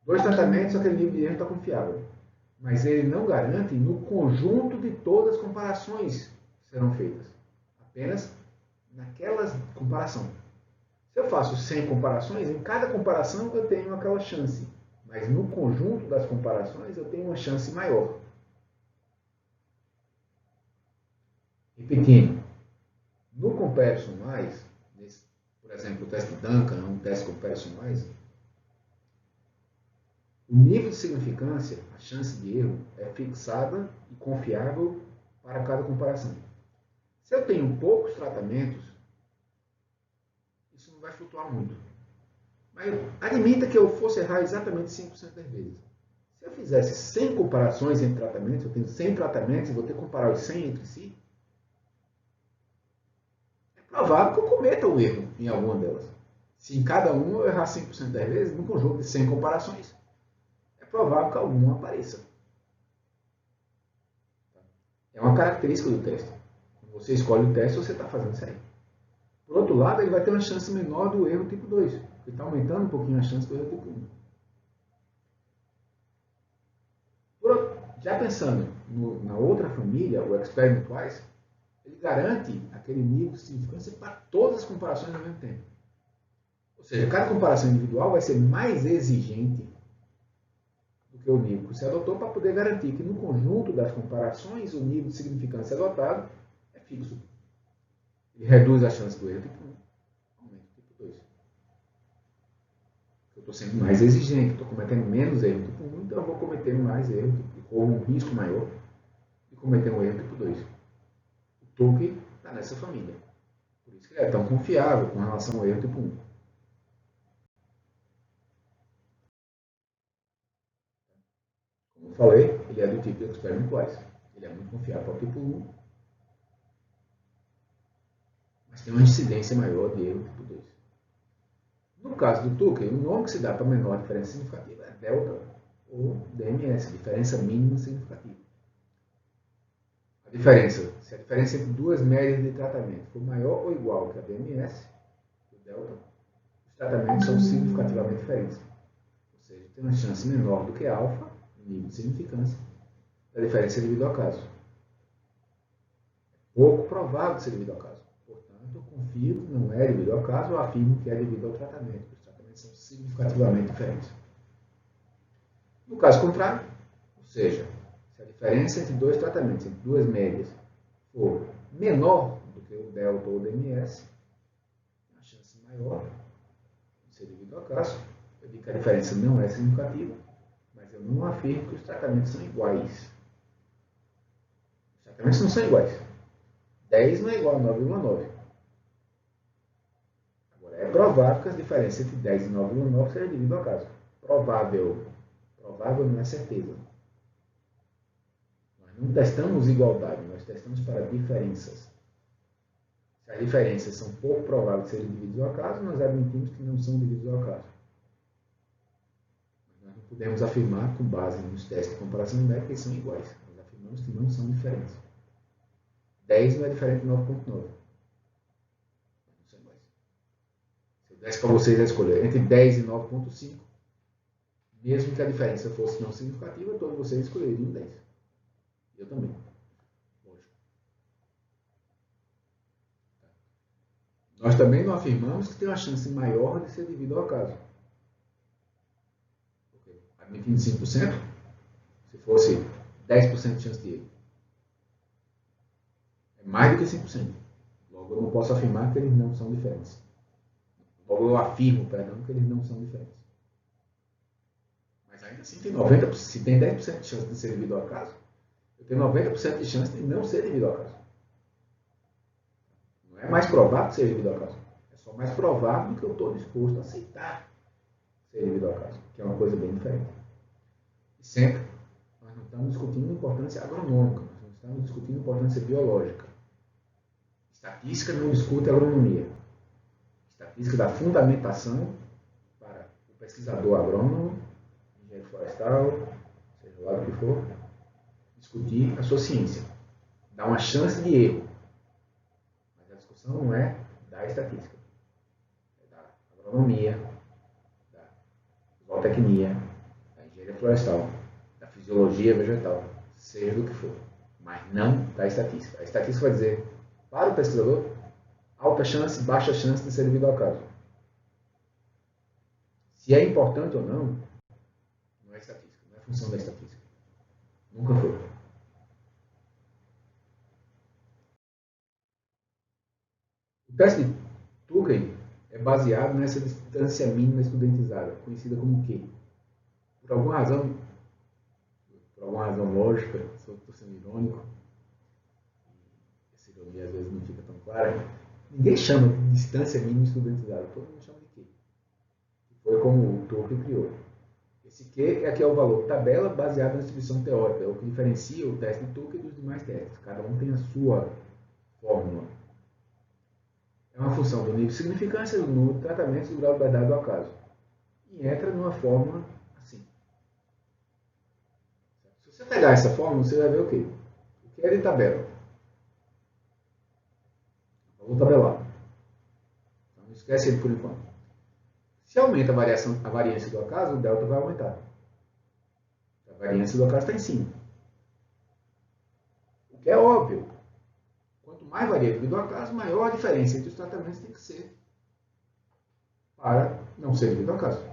2 tratamentos, aquele nível de erro está confiável. Mas ele não garante no conjunto de todas as comparações que serão feitas. Apenas naquela comparação. Se eu faço 100 comparações, em cada comparação eu tenho aquela chance. Mas no conjunto das comparações eu tenho uma chance maior. Repetindo, no Comparison Wise, por exemplo, o teste Duncan é um teste Comparison Wise, o nível de significância, a chance de erro, é fixada e confiável para cada comparação. Se eu tenho poucos tratamentos, isso não vai flutuar muito. Mas admita que eu fosse errar exatamente 5% das vezes. Se eu fizesse 100 comparações entre tratamentos, eu tenho 100 tratamentos e vou ter que comparar os 100 entre si, é provável que eu cometa um erro em alguma delas. Se em cada um eu errar 5% das vezes, no conjunto de 100 comparações, é provável que alguma apareça. É uma característica do teste. Quando você escolhe o teste, você está fazendo isso aí. Por outro lado, ele vai ter uma chance menor do erro tipo 2. Ele está aumentando um pouquinho a chance do erro tipo 1. Já pensando na outra família, o Experiment Wise, ele garante aquele nível de significância para todas as comparações ao mesmo tempo. Ou seja, cada comparação individual vai ser mais exigente do que o nível que você adotou para poder garantir que no conjunto das comparações o nível de significância adotado é fixo. Ele reduz a chance do erro tipo 1, aumenta o tipo 2. Eu estou sendo mais exigente, estou cometendo menos erro tipo 1, então eu vou cometer mais erro, ou um risco maior de cometer um erro tipo 2. O Tukey está nessa família. Por isso que ele é tão confiável com relação ao erro tipo 1. Como eu falei, ele é do tipo de Experiment Wise. Ele é muito confiável para o tipo 1, mas tem uma incidência maior de erro tipo 2. No caso do Tukey, o nome que se dá para menor diferença significativa é delta ou DMS, diferença mínima significativa. A diferença, se a diferença entre duas médias de tratamento for maior ou igual que a DMS, o delta, os tratamentos são significativamente diferentes. Ou seja, tem uma chance menor do que alfa, no nível de significância, da diferença devido ao caso. Pouco provável de ser devido ao caso. Portanto, eu confio que não é devido ao caso, ou afirmo que é devido ao tratamento. Os tratamentos são significativamente diferentes. No caso contrário, ou seja, se a diferença entre dois tratamentos, entre duas médias, for menor do que o delta ou o DMS, a chance maior de ser devido ao caso. Eu digo que a diferença não é significativa, mas eu não afirmo que os tratamentos são iguais. Os tratamentos não são iguais. 10 não é igual a 9,9. Agora, é provável que as diferenças entre 10 e 9,9 sejam devido ao caso. Provável. Provável não é certeza. Nós não testamos igualdade, nós testamos para diferenças. Se as diferenças são pouco prováveis de serem devidas ao acaso, nós admitimos que não são devidas ao acaso. Mas nós não podemos afirmar, com base nos testes de comparação numérica, que são iguais. Nós afirmamos que não são diferentes. 10 não é diferente de 9,9. Não são iguais. Se eu desse para vocês a escolher entre 10 e 9,5, mesmo que a diferença fosse não significativa, todos vocês escolheriam 10. Eu também. Lógico. Nós também não afirmamos que tem uma chance maior de ser devido ao acaso. Porque, admitindo 5%, se fosse 10% de chance de erro, é mais do que 5%. Logo, eu não posso afirmar que eles não são diferentes. Logo, eu afirmo, perdão, que eles não são diferentes. Mas ainda assim, tem 90%, se tem 10% de chance de ser devido ao acaso, eu tenho 90% de chance de não ser devido ao acaso. Não é mais provável que seja devido ao acaso. É só mais provável do que eu estou disposto a aceitar ser devido ao acaso, que é uma coisa bem diferente. E sempre, nós não estamos discutindo importância agronômica, nós não estamos discutindo importância biológica. Estatística não discute agronomia. Estatística dá fundamentação para o pesquisador agrônomo, engenheiro florestal, seja lá o que for, discutir a sua ciência. Dá uma chance de erro. Mas a discussão não é da estatística. É da agronomia, da zootecnia, da engenharia florestal, da fisiologia vegetal, seja do que for. Mas não da estatística. A estatística vai dizer, para o pesquisador, alta chance, baixa chance de ser devido ao caso. Se é importante ou não, não é estatística, não é função da estatística. Nunca foi. O teste de Tukey é baseado nessa distância mínima estudentizada, conhecida como Q. Por alguma razão lógica, estou sendo irônico, essa ironia às vezes não fica tão clara, ninguém chama de distância mínima estudentizada, todo mundo chama de Q. Foi como o Tukey criou. Esse Q é o valor tabela baseado na distribuição teórica, é o que diferencia o teste de Tukey dos demais testes. Cada um tem a sua fórmula. É uma função do nível de significância, do número de tratamentos, do grau de verdade do acaso. E entra numa fórmula assim. Se você pegar essa fórmula, você vai ver o quê? O que é de tabela? Eu vou tabelar. Então, não esquece ele por enquanto. Se aumenta a variância do acaso, o delta vai aumentar. A variância do acaso está em cima. O que é óbvio. Quanto mais varia devido ao acaso, maior a diferença entre os tratamentos tem que ser para não ser devido ao acaso.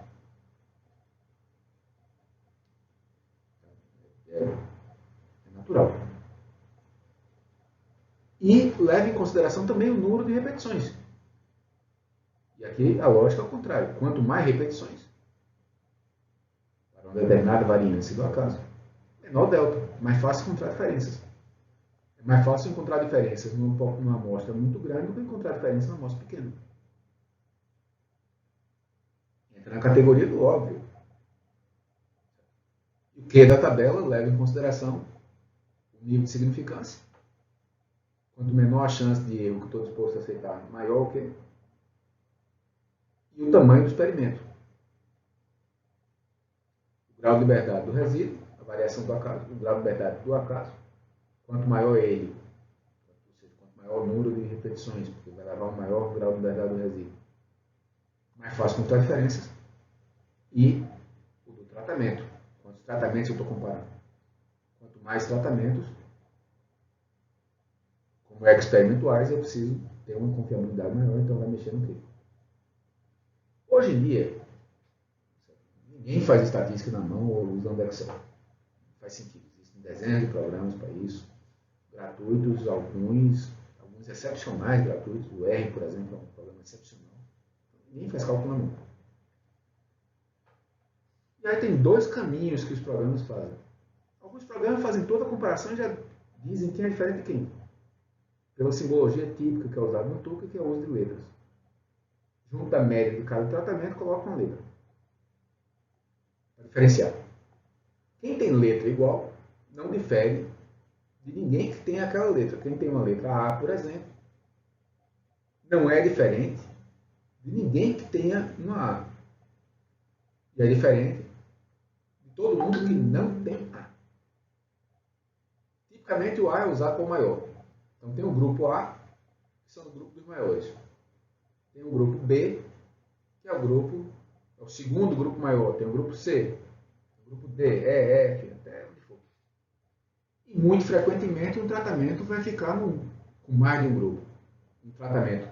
É natural. E leve em consideração também o número de repetições. E aqui a lógica é o contrário. Quanto mais repetições, para uma determinada variância do acaso, menor o delta, mais fácil encontrar diferenças. É mais fácil encontrar diferenças numa amostra muito grande do que encontrar diferenças numa amostra pequena. Entra na categoria do óbvio. O que da tabela leva em consideração o nível de significância. Quanto menor a chance de erro que estou disposto a aceitar, maior o que. E o tamanho do experimento. O grau de liberdade do resíduo, a variação do acaso, o grau de liberdade do acaso. Quanto maior ele, ou seja, quanto maior o número de repetições, porque vai levar um maior grau de liberdade do resíduo, mais fácil encontrar diferenças. E o do tratamento. Quantos tratamentos eu estou comparando? Quanto mais tratamentos, como é experimentuais, eu preciso ter uma confiabilidade maior, então vai mexer no quê? Hoje em dia, ninguém faz estatística na mão ou usando Excel. Não faz sentido. Existem dezenas de programas para isso, gratuitos, alguns excepcionais gratuitos. O R, por exemplo, é um programa excepcional. Ninguém faz cálculo na mão. E aí tem dois caminhos que os programas fazem. Alguns programas fazem toda a comparação e já dizem quem é diferente de quem. Pela simbologia típica que é usada no Tuca, que é o uso de letras. Junto da média de cada tratamento, coloca uma letra. Para diferenciar. Quem tem letra igual não difere de ninguém que tenha aquela letra. Quem tem uma letra A, por exemplo, não é diferente de ninguém que tenha uma A. E é diferente de todo mundo que não tem A. Tipicamente o A é usado como maior. Então tem o grupo A, que são o grupo dos maiores. Tem o grupo B, que é o segundo grupo maior. Tem o grupo C, o grupo D, E, F, até onde for. E muito frequentemente um tratamento vai ficar com mais de um grupo. Um tratamento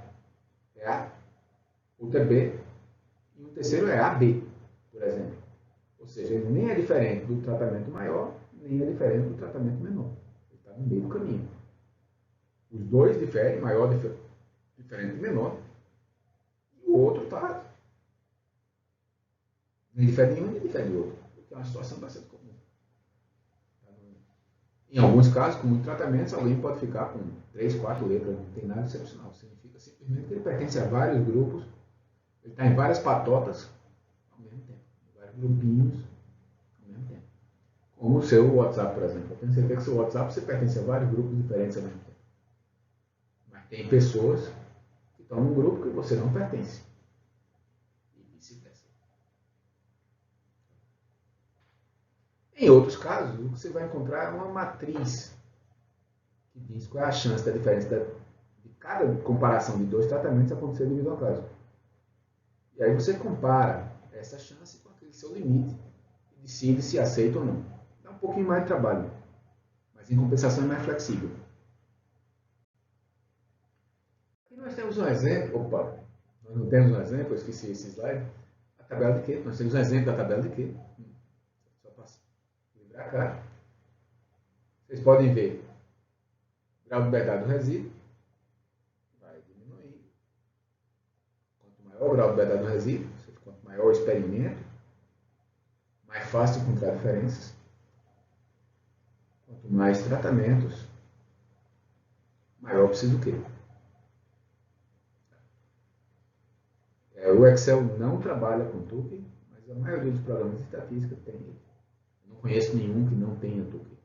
é A, outro é B, e um terceiro é AB, por exemplo. Ou seja, ele nem é diferente do tratamento maior, nem é diferente do tratamento menor. Ele está no meio do caminho. Os dois diferem, maior diferente do menor, e o outro está nem difere de um, nem difere do outro. Porque é uma situação bastante comum. Em alguns casos, com muitos tratamentos, alguém pode ficar com 3, 4 letras, não tem nada excepcional. Significa simplesmente que ele pertence a vários grupos, ele está em várias patotas ao mesmo tempo, em vários grupinhos ao mesmo tempo. Como o seu WhatsApp, por exemplo. Eu tenho certeza que o seu WhatsApp você pertence a vários grupos diferentes ao mesmo tempo. Mas tem pessoas que estão num grupo que você não pertence. E vice-versa. Em outros casos, o que você vai encontrar é uma matriz que diz qual é a chance da diferença de cada comparação de dois tratamentos acontecer devido ao caso. E aí você compara essa chance com aquele seu limite e decide se aceita ou não. Dá um pouquinho mais de trabalho, mas em compensação é mais flexível. Aqui nós temos um exemplo. Opa, nós não temos um exemplo, eu esqueci esse slide. A tabela de Q. Nós temos um exemplo da tabela de Q. Só para lembrar cá. Vocês podem ver o grau de liberdade do resíduo. Vai diminuindo. Quanto maior o grau de liberdade do resíduo, ou seja, quanto maior o experimento, mais fácil de encontrar diferenças. Quanto mais tratamentos, maior precisa do quê? O Excel não trabalha com Tukey, mas a maioria dos programas de estatística tem ele. Eu não conheço nenhum que não tenha Tukey.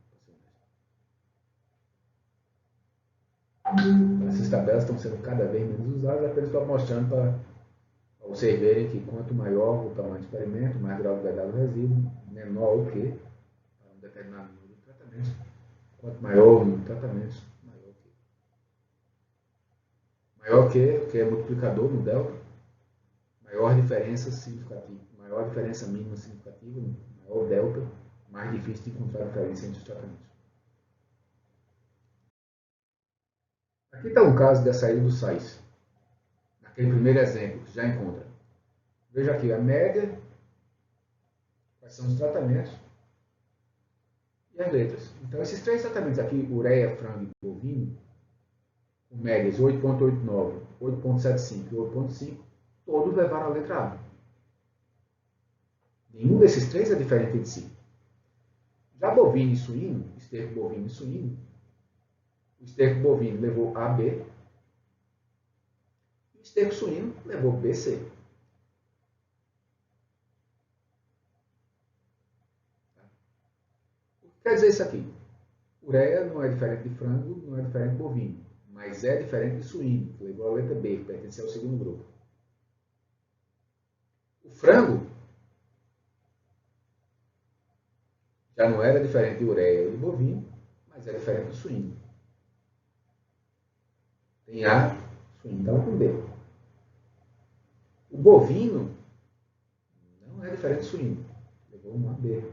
Então, essas tabelas estão sendo cada vez menos usadas, apenas estou mostrando para vocês verem que quanto maior o tamanho do experimento, mais grau de verdade do resíduo, menor o que, para um determinado número de tratamentos. Quanto maior o número de tratamentos, maior o que. Maior que é multiplicador no delta, maior diferença significativa, maior diferença mínima significativa, maior delta, mais difícil de encontrar a diferença entre os tratamentos. Aqui está um caso da saída do sais. Naquele primeiro exemplo que já encontra. Veja aqui a média, quais são os tratamentos e as letras. Então, esses três tratamentos aqui, ureia, frango e bovino, com médias 8,89, 8,75 e 8,5, todos levaram a letra A. Nenhum desses três é diferente de si. Já bovino e suíno, esterco bovino e suíno, o esterco bovino levou AB, e o esterco suíno levou BC. O que quer dizer isso aqui? Ureia não é diferente de frango, não é diferente de bovino, mas é diferente de suíno, que levou a letra B, que pertence ao segundo grupo. O frango já não era diferente de ureia e de bovino, mas é diferente do suíno. Tem A, suíno estava com B. O bovino não é diferente do suíno, levou um AB.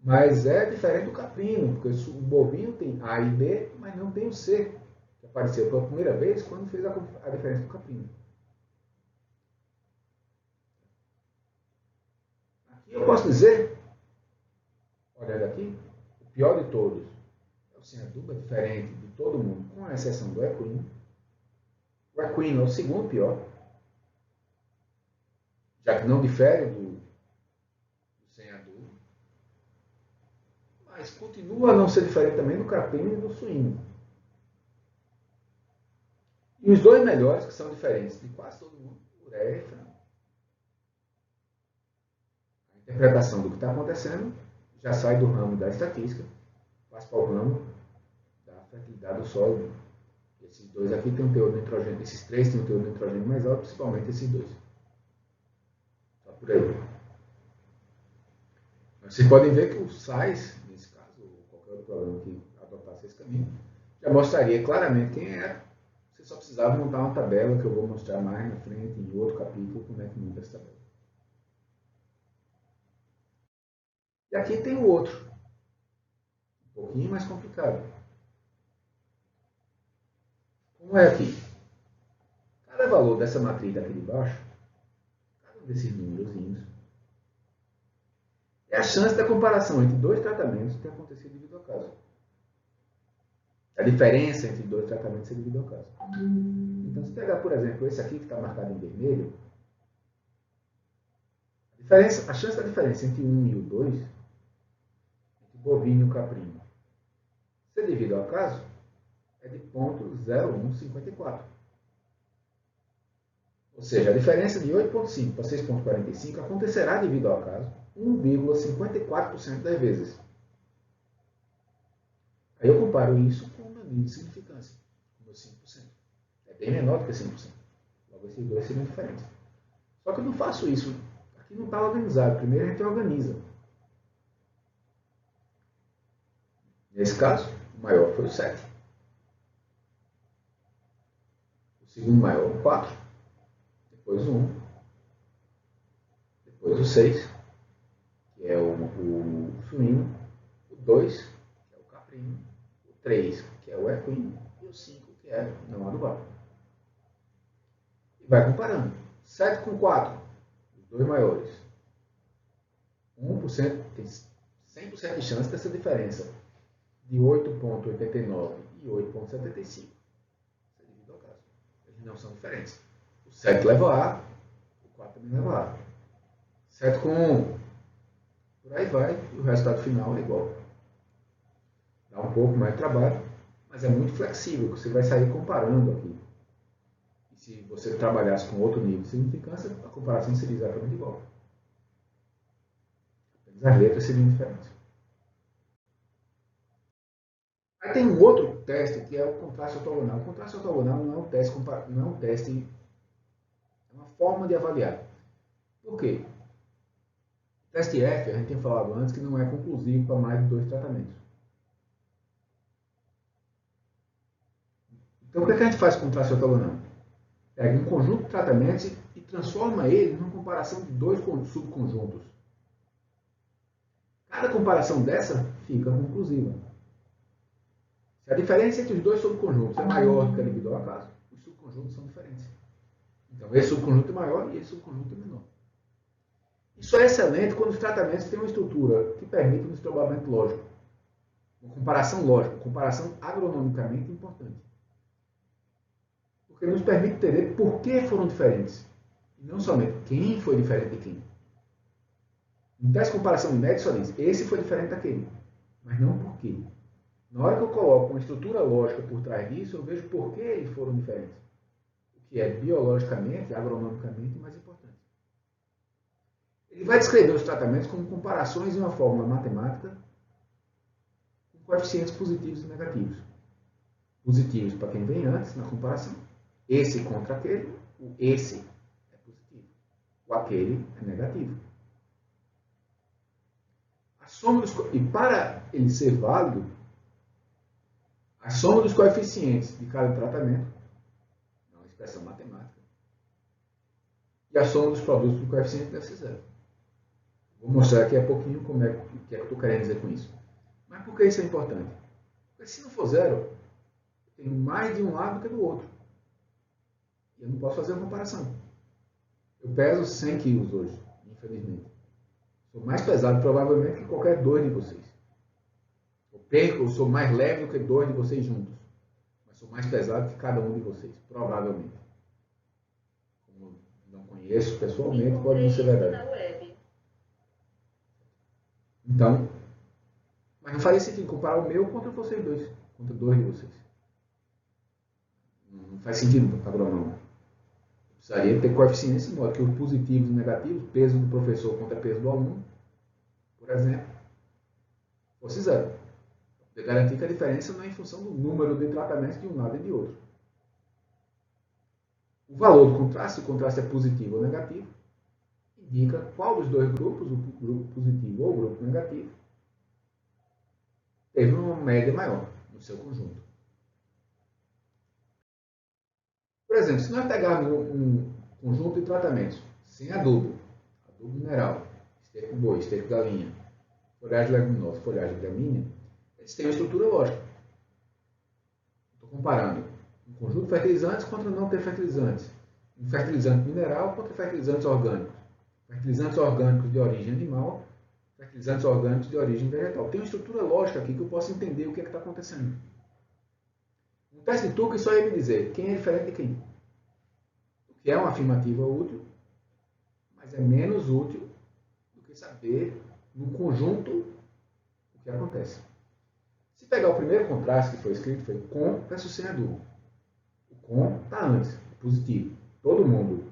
Mas é diferente do caprino, porque o bovino tem A e B, mas não tem o C, que apareceu pela primeira vez quando fez a diferença do caprino. Aqui eu posso dizer, olhando aqui, o pior de todos é o sem adubo, é diferente de todo mundo, com a exceção do equino. O equino é o segundo pior, já que não difere do sem adubo, mas continua a não ser diferente também do caprino e do suíno. E os dois melhores, que são diferentes de quase todo mundo, ureia e frango. A interpretação do que está acontecendo já sai do ramo da estatística, passa para o ramo da fertilidade do solo. Esses dois aqui têm um teor de nitrogênio, esses três têm um teor de nitrogênio mais alto, principalmente esses dois. Só por aí. Vocês podem ver que o sais, nesse caso, ou qualquer outro programa que adotasse esse caminho, já mostraria claramente quem era. Você só precisava montar uma tabela que eu vou mostrar mais na frente, em outro capítulo, como é que monta essa tabela. E aqui tem o outro, um pouquinho mais complicado. Como é aqui? Cada valor dessa matriz daqui de baixo, cada um desses númerozinhos, é a chance da comparação entre dois tratamentos ter acontecido devido ao caso. A diferença entre dois tratamentos é devido ao caso. Então, se pegar, por exemplo, esse aqui que está marcado em vermelho, a chance da diferença entre o 1 e o 2, entre o bovino e o caprino, ser devido ao caso, é de 0,0154. Ou seja, a diferença de 8,5 para 6,45 acontecerá devido ao acaso 1,54% das vezes. Aí eu comparo isso com o meu nível de significância, o meu 5%. É bem menor do que 5%. Logo, esses dois seriam diferentes. Só que eu não faço isso. Aqui não está organizado. Primeiro a gente organiza. Nesse caso, o maior foi o 7. O segundo maior, o 4. Depois o 1. Depois o 6, que é o suíno. O 2, que é o caprino. O 3, que é o equino. E o 5, que é não adubado. E vai comparando. 7 com 4, os dois maiores. 1% tem 100% de chance dessa diferença de 8,89 e 8,75 ser devido ao caso. Eles não são diferentes. O 7 leva a, o 4 também leva a. 7 com 1, por aí vai, e o resultado final é igual. Dá um pouco mais de trabalho, mas é muito flexível, você vai sair comparando aqui. E se você trabalhasse com outro nível de significância, a comparação seria exatamente igual. Apenas as letras seriam diferentes. Aí tem um outro teste que é o contraste ortogonal. O contraste ortogonal não é um teste, é uma forma de avaliar. Por quê? O teste F, a gente tinha falado antes, que não é conclusivo para mais de 2 tratamentos. Então, o que a gente faz com o contraste ortogonal? Pega um conjunto de tratamentos e transforma ele numa comparação de 2 subconjuntos. Cada comparação dessa fica conclusiva. Se a diferença entre os 2 subconjuntos é maior do que a devido ao acaso, os subconjuntos são diferentes. Então, esse subconjunto é maior e esse subconjunto é menor. Isso é excelente quando os tratamentos têm uma estrutura que permite um destrobamento lógico. Uma comparação lógica, uma comparação agronomicamente importante. Porque nos permite entender por que foram diferentes. E não somente quem foi diferente de quem. No teste de comparação de média só diz, esse foi diferente daquele. Mas não por quê. Na hora que eu coloco uma estrutura lógica por trás disso, eu vejo por que eles foram diferentes. O que é biologicamente, agronomicamente mais importante. Ele vai descrever os tratamentos como comparações de uma fórmula matemática com coeficientes positivos e negativos. Positivos para quem vem antes na comparação. Esse contra aquele, o esse é positivo. O aquele é negativo. A soma dos, e para ele ser válido, a soma dos coeficientes de cada tratamento é uma expressão matemática. E a soma dos produtos do coeficiente deve ser zero. Vou mostrar aqui a pouquinho como é que eu estou querendo dizer com isso. Mas por que isso é importante? Porque se não for zero, eu tenho mais de um lado que do outro. E eu não posso fazer uma comparação. Eu peso 100 quilos hoje, infelizmente. Sou mais pesado provavelmente que qualquer dois de vocês. Eu sou mais leve do que dois de vocês juntos. Mas sou mais pesado que cada um de vocês, provavelmente. Como não conheço pessoalmente, pode não ser verdade. Então, mas não faria sentido comparar o meu contra vocês dois, contra dois de vocês. Não faz sentido para agronômico. Precisaria ter coeficientes de modo que os positivos e negativos, peso do professor contra peso do aluno, por exemplo, fosse zero. Para garantir que a diferença não é em função do número de tratamentos de um lado e de outro. O valor do contraste, se o contraste é positivo ou negativo, indica qual dos dois grupos, o grupo positivo ou o grupo negativo, teve uma média maior no seu conjunto. Por exemplo, se nós pegarmos um conjunto de tratamentos sem adubo mineral, esterco boi, esterco galinha, folhagem leguminosa, folhagem gramínea, eles têm uma estrutura lógica. Estou comparando um conjunto de fertilizantes contra não ter fertilizantes. Um fertilizante mineral contra fertilizantes orgânicos. Fertilizantes orgânicos de origem animal, fertilizantes orgânicos de origem vegetal. Tem uma estrutura lógica aqui que eu posso entender o que é que está acontecendo. Um teste de Turing só ia me dizer quem é diferente de quem. O que é uma afirmativa útil, mas é menos útil do que saber no conjunto o que acontece. Se pegar o primeiro contraste que foi escrito, foi com versus sem adubo. O com está antes, é positivo. Todo mundo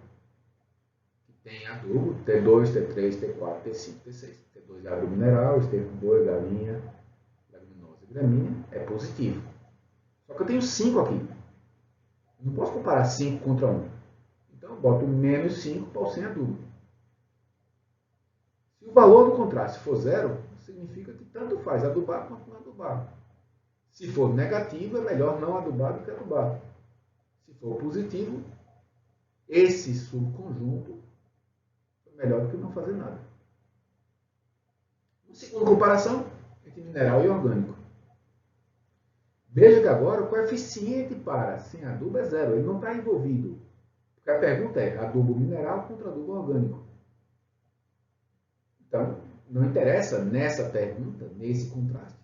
que tem adubo, T2, T3, T4, T5, T6, T2 é adubo mineral, esterco boi, galinha, leguminosa e gramínea, é positivo. Só que eu tenho 5 aqui. Eu não posso comparar 5 contra 1. Então eu boto menos 5 para o sem adubo. Se o valor do contraste for zero, significa que tanto faz adubar quanto não adubar. Se for negativo, é melhor não adubar do que adubar. Se for positivo, esse subconjunto é melhor do que não fazer nada. Uma segunda comparação entre mineral e orgânico. Veja que agora o coeficiente para sem adubo é zero, ele não está envolvido. Porque a pergunta é adubo mineral contra adubo orgânico. Então, não interessa nessa pergunta, nesse contraste,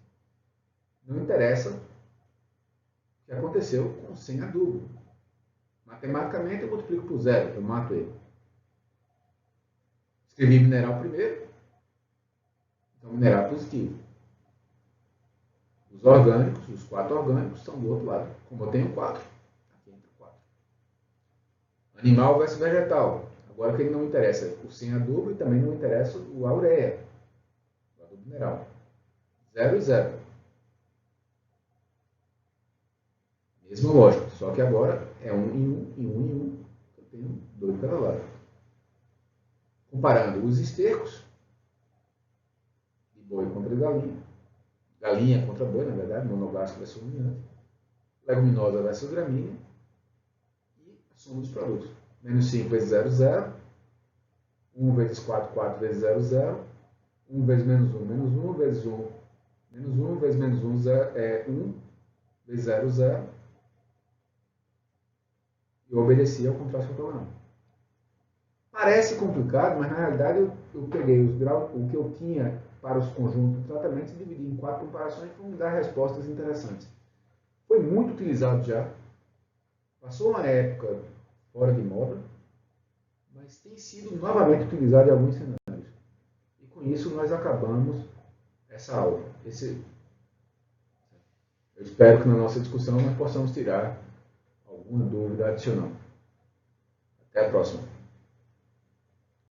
não interessa o que aconteceu com sem adubo. Matematicamente eu multiplico por zero, eu mato ele. Escrevi mineral primeiro, então mineral é positivo. Os orgânicos, os 4 orgânicos, estão do outro lado. Como eu tenho 4, aqui entra 4. Animal versus vegetal. Agora o que não interessa é o sem adubo e também não interessa o ureia, o adubo mineral. 0 e 0. são lógicos, só que agora é um em um, em um em um, eu tenho 2 de cada lado. Comparando os estercos, de boi contra galinha, galinha contra boi, na verdade, monogástrico versus ruminante, leguminosa versus gramínea, e a soma dos produtos. Menos 5 vezes 0, 0. 1 vezes 4, 4 vezes 0, 0. 1 vezes menos 1, menos 1 vezes 1. Menos 1 vezes menos 1 é 1 vezes 0, 0. E eu obedeci ao contraste ortogonal. Parece complicado, mas na realidade eu peguei os graus, o que eu tinha para os conjuntos de tratamentos e dividi em 4 comparações para me dar respostas interessantes. Foi muito utilizado já. Passou uma época fora de moda, mas tem sido novamente utilizado em alguns cenários. E com isso nós acabamos essa aula. Eu espero que na nossa discussão nós possamos tirar alguma dúvida adicional. Até a próxima.